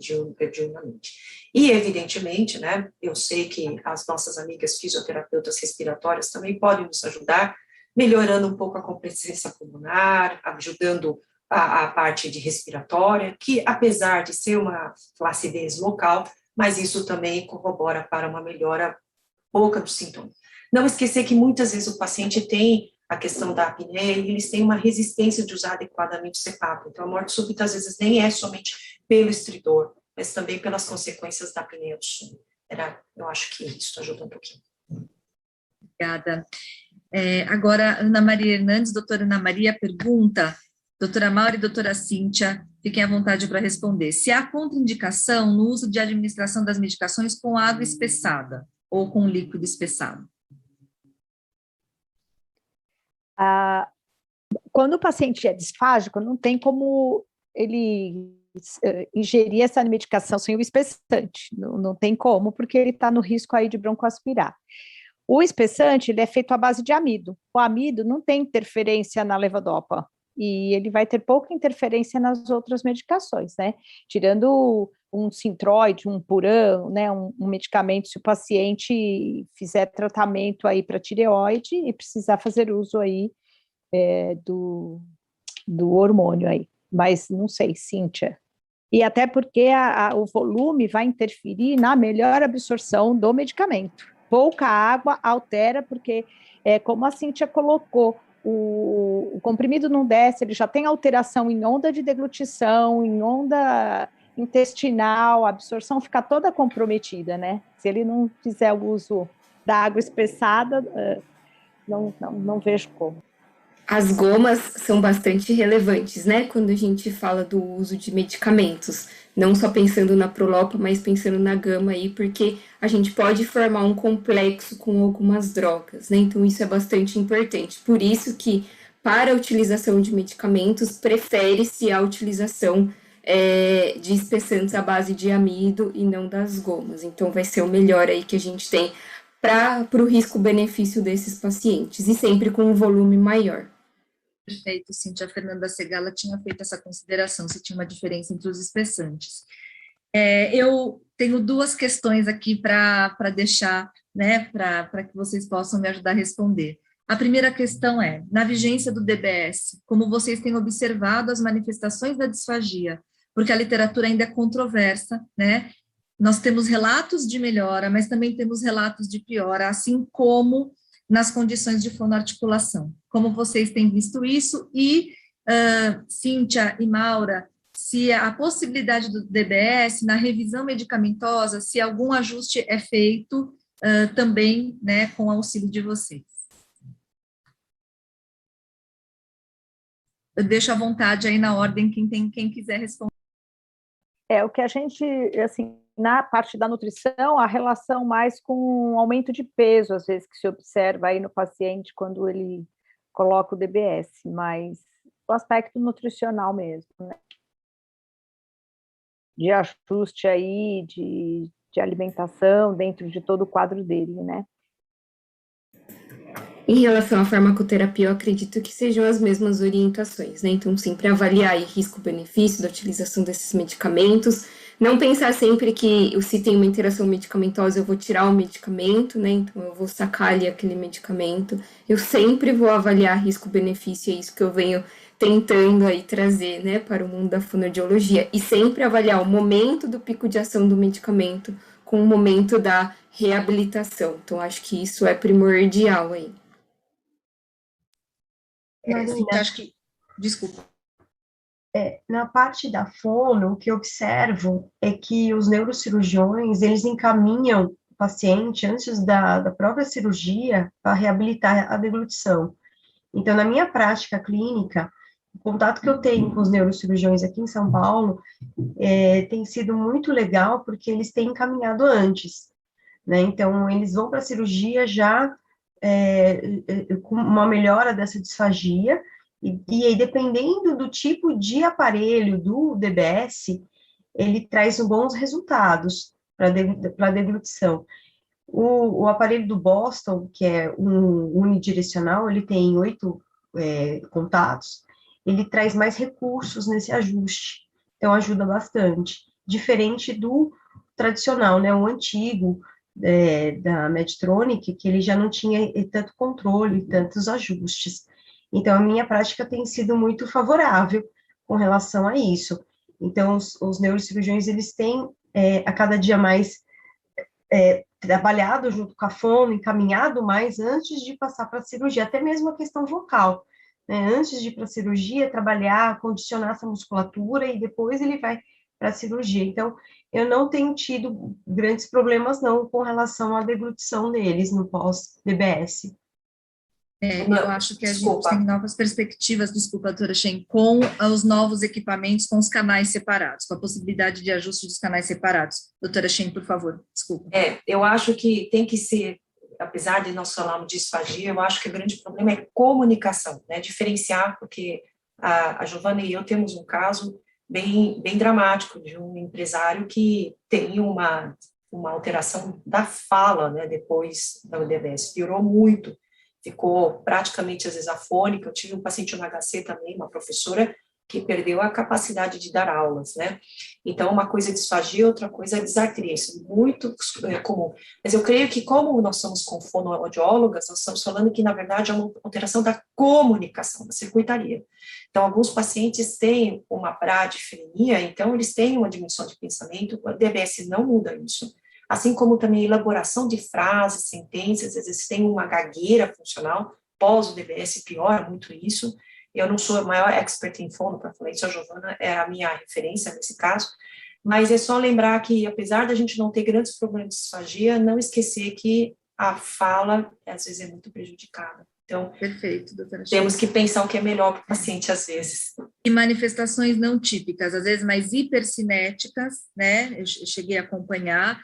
diurnamente. E, evidentemente, né, eu sei que as nossas amigas fisioterapeutas respiratórias também podem nos ajudar, melhorando um pouco a compressão pulmonar, ajudando a parte de respiratória, que apesar de ser uma flacidez local, mas isso também corrobora para uma melhora pouca dos sintomas. Não esquecer que muitas vezes o paciente tem a questão da apneia e eles têm uma resistência de usar adequadamente o CPAP. Então, a morte súbita, às vezes, nem é somente pelo estridor, mas também pelas consequências da apneia do sono. Eu acho que isso ajuda um pouquinho. Obrigada. Agora, Ana Maria Hernandes, doutora Ana Maria, pergunta, doutora Maura e doutora Cíntia, fiquem à vontade para responder. Se há contraindicação no uso de administração das medicações com água espessada ou com líquido espessado? Quando o paciente é disfágico, não tem como ele ingerir essa medicação sem o espessante, não tem como, porque ele está no risco aí de broncoaspirar. O espessante, ele é feito à base de amido. O amido não tem interferência na levodopa, e ele vai ter pouca interferência nas outras medicações, né? Tirando um Synthroid, um Puran, né, um medicamento, se o paciente fizer tratamento aí para tireoide e precisar fazer uso aí do hormônio aí. Mas não sei, Cíntia. E até porque o volume vai interferir na melhor absorção do medicamento. Pouca água altera, porque, como a Cíntia colocou, o comprimido não desce, ele já tem alteração em onda de deglutição, em onda intestinal, a absorção fica toda comprometida, né? Se ele não fizer o uso da água espessada, não vejo como. As gomas são bastante relevantes, né, quando a gente fala do uso de medicamentos, não só pensando na Prolopa, mas pensando na gama aí, porque a gente pode formar um complexo com algumas drogas, né, então isso é bastante importante. Por isso que, para a utilização de medicamentos, prefere-se a utilização de espessantes à base de amido e não das gomas, então vai ser o melhor aí que a gente tem para o risco-benefício desses pacientes, e sempre com um volume maior. Perfeito, Cíntia. A Fernanda Segala tinha feito essa consideração, se tinha uma diferença entre os espessantes. Eu tenho duas questões aqui para deixar, né, para que vocês possam me ajudar a responder. A primeira questão é, na vigência do DBS, como vocês têm observado as manifestações da disfagia, porque a literatura ainda é controversa, né? Nós temos relatos de melhora, mas também temos relatos de piora, assim como nas condições de fonoarticulação. Como vocês têm visto isso? E, Cíntia e Maura, se a possibilidade do DBS, na revisão medicamentosa, se algum ajuste é feito também, né, com o auxílio de vocês. Eu deixo à vontade aí na ordem quem quiser responder. O que a gente, assim, na parte da nutrição, a relação mais com aumento de peso, às vezes, que se observa aí no paciente quando ele coloca o DBS, mas o aspecto nutricional mesmo, né? De ajuste aí, de alimentação dentro de todo o quadro dele, né? Em relação à farmacoterapia, eu acredito que sejam as mesmas orientações, né? Então, sempre avaliar o risco-benefício da utilização desses medicamentos, não pensar sempre que se tem uma interação medicamentosa, eu vou tirar o medicamento, né? Então, eu vou sacar ali aquele medicamento. Eu sempre vou avaliar risco-benefício, é isso que eu venho tentando aí trazer, né, para o mundo da fonoaudiologia. E sempre avaliar o momento do pico de ação do medicamento com o momento da reabilitação. Então, acho que isso é primordial aí. Acho que... Desculpa. Na parte da fono, o que eu observo é que os neurocirurgiões, eles encaminham o paciente antes da própria cirurgia para reabilitar a deglutição. Então, na minha prática clínica, o contato que eu tenho com os neurocirurgiões aqui em São Paulo tem sido muito legal, porque eles têm encaminhado antes, né? Então, eles vão para a cirurgia já com uma melhora dessa disfagia, e aí, dependendo do tipo de aparelho do DBS, ele traz bons resultados para a deglutição. O aparelho do Boston, que é um unidirecional, ele tem 8 contatos, ele traz mais recursos nesse ajuste, então ajuda bastante, diferente do tradicional, né, o antigo, da Medtronic, que ele já não tinha tanto controle, tantos ajustes. Então, a minha prática tem sido muito favorável com relação a isso. Então, os neurocirurgiões, eles têm a cada dia mais trabalhado junto com a fono, encaminhado mais antes de passar para a cirurgia, até mesmo a questão vocal, né? Antes de ir para a cirurgia, trabalhar, condicionar essa musculatura e depois ele vai para a cirurgia. Então, eu não tenho tido grandes problemas, não, com relação à deglutição deles no pós-DBS. Eu acho que a gente tem novas perspectivas, desculpa, doutora Shen, com os novos equipamentos, com os canais separados, com a possibilidade de ajuste dos canais separados. Doutora Shen, por favor, desculpa. Eu acho que tem que ser, apesar de nós falarmos de disfagia, eu acho que o grande problema é comunicação, né? Diferenciar, porque a Giovana e eu temos um caso bem dramático de um empresário que tem uma alteração da fala, né, depois da UDBS, piorou muito, ficou praticamente às vezes afônica. Eu tive um paciente no HC também, uma professora, que perdeu a capacidade de dar aulas, né? Então, uma coisa é disfagia, outra coisa é disartria, isso é muito comum. Mas eu creio que, como nós somos com fonoaudiólogas, nós estamos falando que, na verdade, é uma alteração da comunicação, da circuitaria. Então, alguns pacientes têm uma bradifrenia, então eles têm uma diminuição de pensamento, o DBS não muda isso. Assim como também a elaboração de frases, sentenças, às vezes tem uma gagueira funcional, pós o DBS piora muito isso. Eu não sou a maior expert em fono para falar isso, a Giovana é a minha referência nesse caso, mas é só lembrar que, apesar da gente não ter grandes problemas de disfagia, não esquecer que a fala, às vezes, é muito prejudicada. Então, perfeito, doutora. Temos que pensar o que é melhor para o paciente, às vezes. E manifestações não típicas, às vezes mais hipercinéticas, né? Eu cheguei a acompanhar,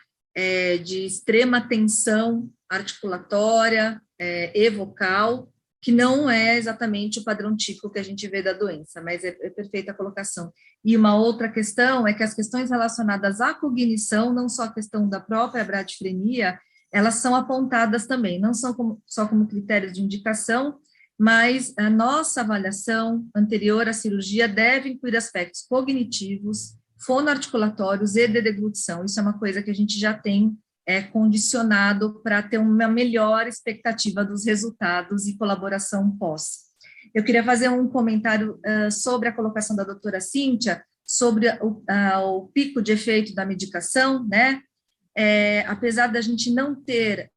de extrema tensão articulatória e vocal, que não é exatamente o padrão típico que a gente vê da doença, mas é perfeita a colocação. E uma outra questão é que as questões relacionadas à cognição, não só a questão da própria bradifrenia, elas são apontadas também, não são só como critérios de indicação, mas a nossa avaliação anterior à cirurgia deve incluir aspectos cognitivos, fonoarticulatórios e de deglutição. Isso é uma coisa que a gente já tem condicionado para ter uma melhor expectativa dos resultados e colaboração pós. Eu queria fazer um comentário sobre a colocação da doutora Cíntia, sobre o pico de efeito da medicação, né? Apesar da gente não ter,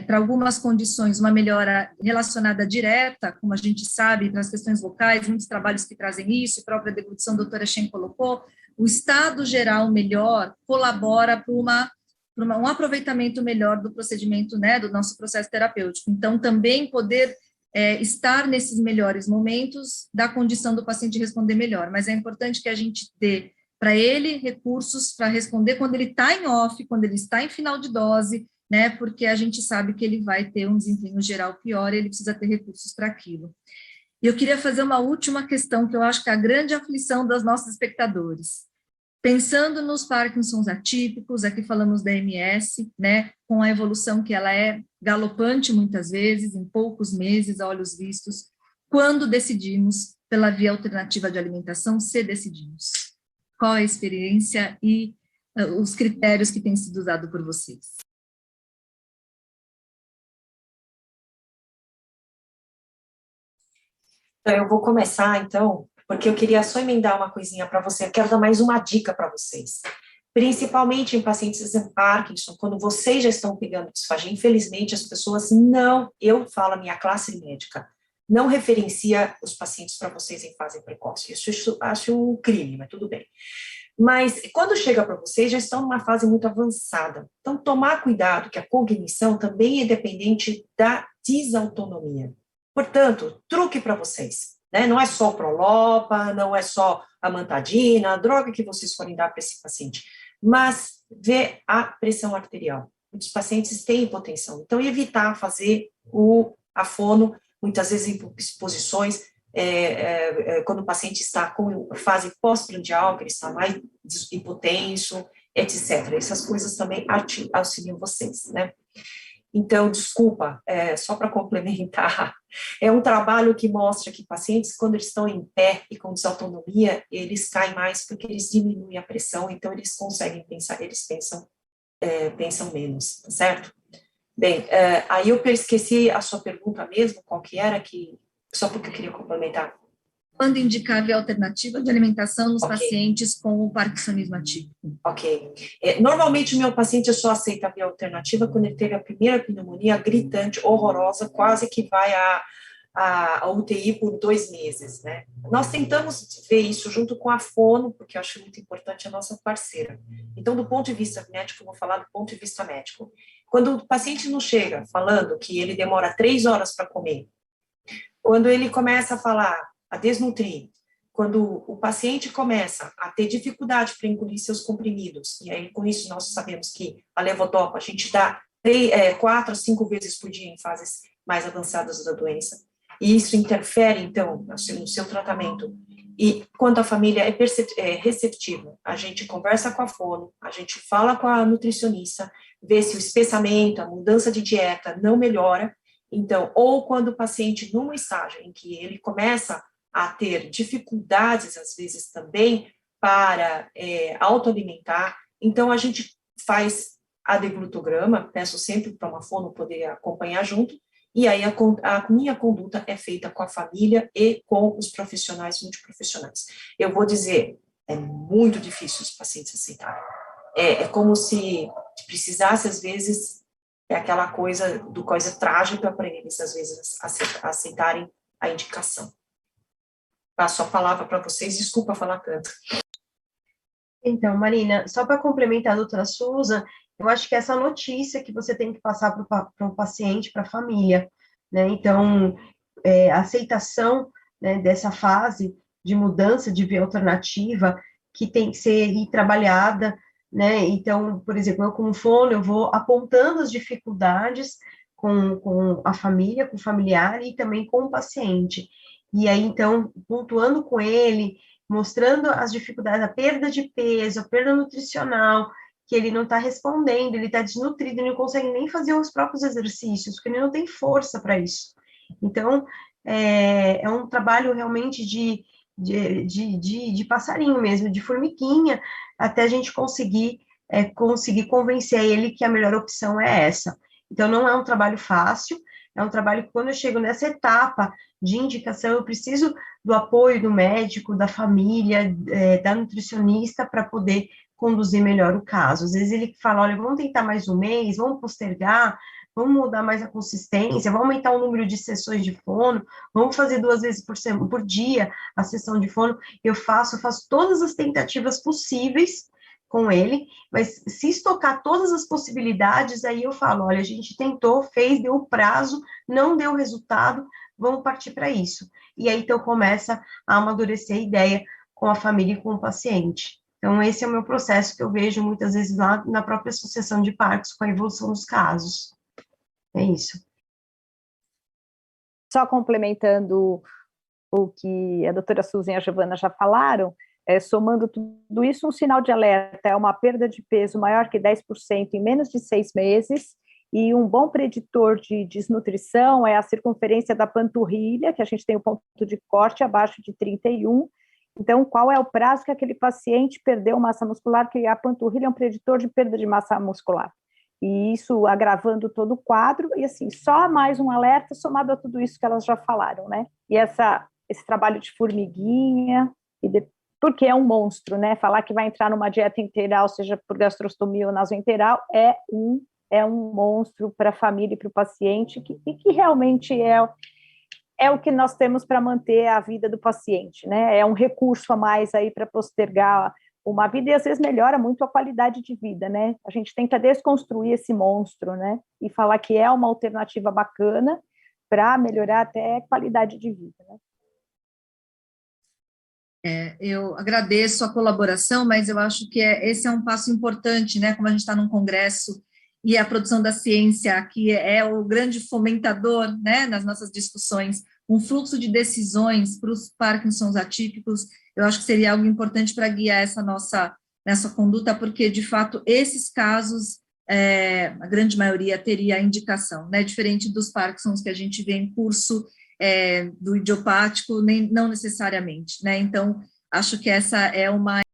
para algumas condições, uma melhora relacionada direta, como a gente sabe, para as questões vocais, muitos trabalhos que trazem isso, a própria deglutição, a doutora Shen colocou, o estado geral melhor colabora para um aproveitamento melhor do procedimento, né, do nosso processo terapêutico. Então, também poder estar nesses melhores momentos da condição do paciente responder melhor, mas é importante que a gente dê para ele recursos para responder quando ele está em off, quando ele está em final de dose, né, porque a gente sabe que ele vai ter um desempenho geral pior e ele precisa ter recursos para aquilo. E eu queria fazer uma última questão, que eu acho que é a grande aflição dos nossos espectadores. Pensando nos Parkinsons atípicos, aqui falamos da MS, né, com a evolução que ela é galopante muitas vezes, em poucos meses, a olhos vistos, quando decidimos pela via alternativa de alimentação, se decidimos. Qual a experiência e os critérios que têm sido usados por vocês? Eu vou começar, então, porque eu queria só emendar uma coisinha para você. Eu quero dar mais uma dica para vocês. Principalmente em pacientes em Parkinson, quando vocês já estão pegando disfagia, infelizmente as pessoas não, eu falo a minha classe médica, não referencia os pacientes para vocês em fase precoce. Isso acho um crime, mas tudo bem. Mas quando chega para vocês, já estão numa fase muito avançada. Então, tomar cuidado, que a cognição também é dependente da desautonomia. Portanto, truque para vocês, né? Não é só Prolopa, não é só Amantadina, a droga que vocês forem dar para esse paciente, mas ver a pressão arterial. Muitos pacientes têm hipotensão, então evitar fazer a fono, muitas vezes em exposições, quando o paciente está com fase pós-prandial, que ele está mais hipotenso, etc. Essas coisas também auxiliam vocês, né? Então, desculpa, só para complementar, é um trabalho que mostra que pacientes, quando eles estão em pé e com desautonomia, eles caem mais porque eles diminuem a pressão, então eles conseguem pensar, eles pensam menos, tá certo? Bem, aí eu esqueci a sua pergunta mesmo, qual que era, só porque eu queria complementar. Quando indicar a via alternativa de alimentação nos Ok. pacientes com o parkinsonismo atípico? Ok. Normalmente, o meu paciente só aceita a via alternativa quando ele teve a primeira pneumonia gritante, horrorosa, quase que vai a UTI por 2 meses, né? Nós tentamos ver isso junto com a fono, porque eu acho muito importante a nossa parceira. Então, do ponto de vista médico, eu vou falar do ponto de vista médico. Quando o paciente não chega falando que ele demora 3 horas para comer, quando ele começa a falar, a desnutrir, quando o paciente começa a ter dificuldade para engolir seus comprimidos, e aí com isso nós sabemos que a levodopa a gente dá 4 a 5 vezes por dia em fases mais avançadas da doença, e isso interfere, então, no seu tratamento. E quando a família é receptiva, a gente conversa com a fono, a gente fala com a nutricionista, vê se o espessamento, a mudança de dieta não melhora. Então, ou quando o paciente, num estágio em que ele começa a ter dificuldades, às vezes também, para autoalimentar, então a gente faz a deglutograma, peço sempre para uma fono poder acompanhar junto, e aí a minha conduta é feita com a família e com os profissionais multiprofissionais. Eu vou dizer, é muito difícil os pacientes aceitarem. É como se precisasse, às vezes, aquela coisa trágica para eles, às vezes, aceitarem a indicação. Passo a palavra para vocês, desculpa falar tanto. Então, Marina, só para complementar a doutora Susan, eu acho que essa notícia que você tem que passar para o paciente, para a família, né? Então, a aceitação, né, dessa fase de mudança de via alternativa que tem que ser trabalhada, né? Então, por exemplo, eu como fono, eu vou apontando as dificuldades com a família, com o familiar e também com o paciente. E aí, então, pontuando com ele, mostrando as dificuldades, a perda de peso, a perda nutricional, que ele não está respondendo, ele está desnutrido, ele não consegue nem fazer os próprios exercícios, porque ele não tem força para isso. Então, é um trabalho realmente de passarinho mesmo, de formiguinha, até a gente conseguir convencer ele que a melhor opção é essa. Então, não é um trabalho fácil, é um trabalho que quando eu chego nessa etapa de indicação, eu preciso do apoio do médico, da família, da nutricionista, para poder conduzir melhor o caso. Às vezes ele fala, olha, vamos tentar mais um mês, vamos postergar, vamos mudar mais a consistência, vamos aumentar o número de sessões de fono, vamos fazer 2 vezes por dia a sessão de fono. Eu faço todas as tentativas possíveis com ele, mas se estocar todas as possibilidades, aí eu falo, olha, a gente tentou, fez, deu o prazo, não deu resultado, vamos partir para isso. E aí, então, começa a amadurecer a ideia com a família e com o paciente. Então, esse é o meu processo que eu vejo muitas vezes lá na própria Associação de Parkinson com a evolução dos casos. É isso. Só complementando o que a doutora Susan e a Giovana já falaram, somando tudo isso, um sinal de alerta é uma perda de peso maior que 10% em menos de 6 meses, e um bom preditor de desnutrição é a circunferência da panturrilha, que a gente tem o ponto de corte abaixo de 31. Então, qual é o prazo que aquele paciente perdeu massa muscular, que a panturrilha é um preditor de perda de massa muscular. E isso agravando todo o quadro, e assim, só mais um alerta somado a tudo isso que elas já falaram, né? E esse trabalho de formiguinha, porque é um monstro, né? Falar que vai entrar numa dieta integral, seja por gastrostomia ou nasointeral, é um monstro para a família e para o paciente, e que realmente é o que nós temos para manter a vida do paciente, né? É um recurso a mais aí para postergar uma vida, e às vezes melhora muito a qualidade de vida, né? A gente tenta desconstruir esse monstro, né? E falar que é uma alternativa bacana para melhorar até a qualidade de vida, né? Eu agradeço a colaboração, mas eu acho que esse é um passo importante, né? Como a gente está num congresso e a produção da ciência aqui é o grande fomentador, né, nas nossas discussões, um fluxo de decisões para os Parkinsons atípicos, eu acho que seria algo importante para guiar essa nossa conduta, porque, de fato, esses casos, a grande maioria teria a indicação, né, diferente dos Parkinsons que a gente vê em curso do idiopático, não necessariamente, né, então, acho que essa é uma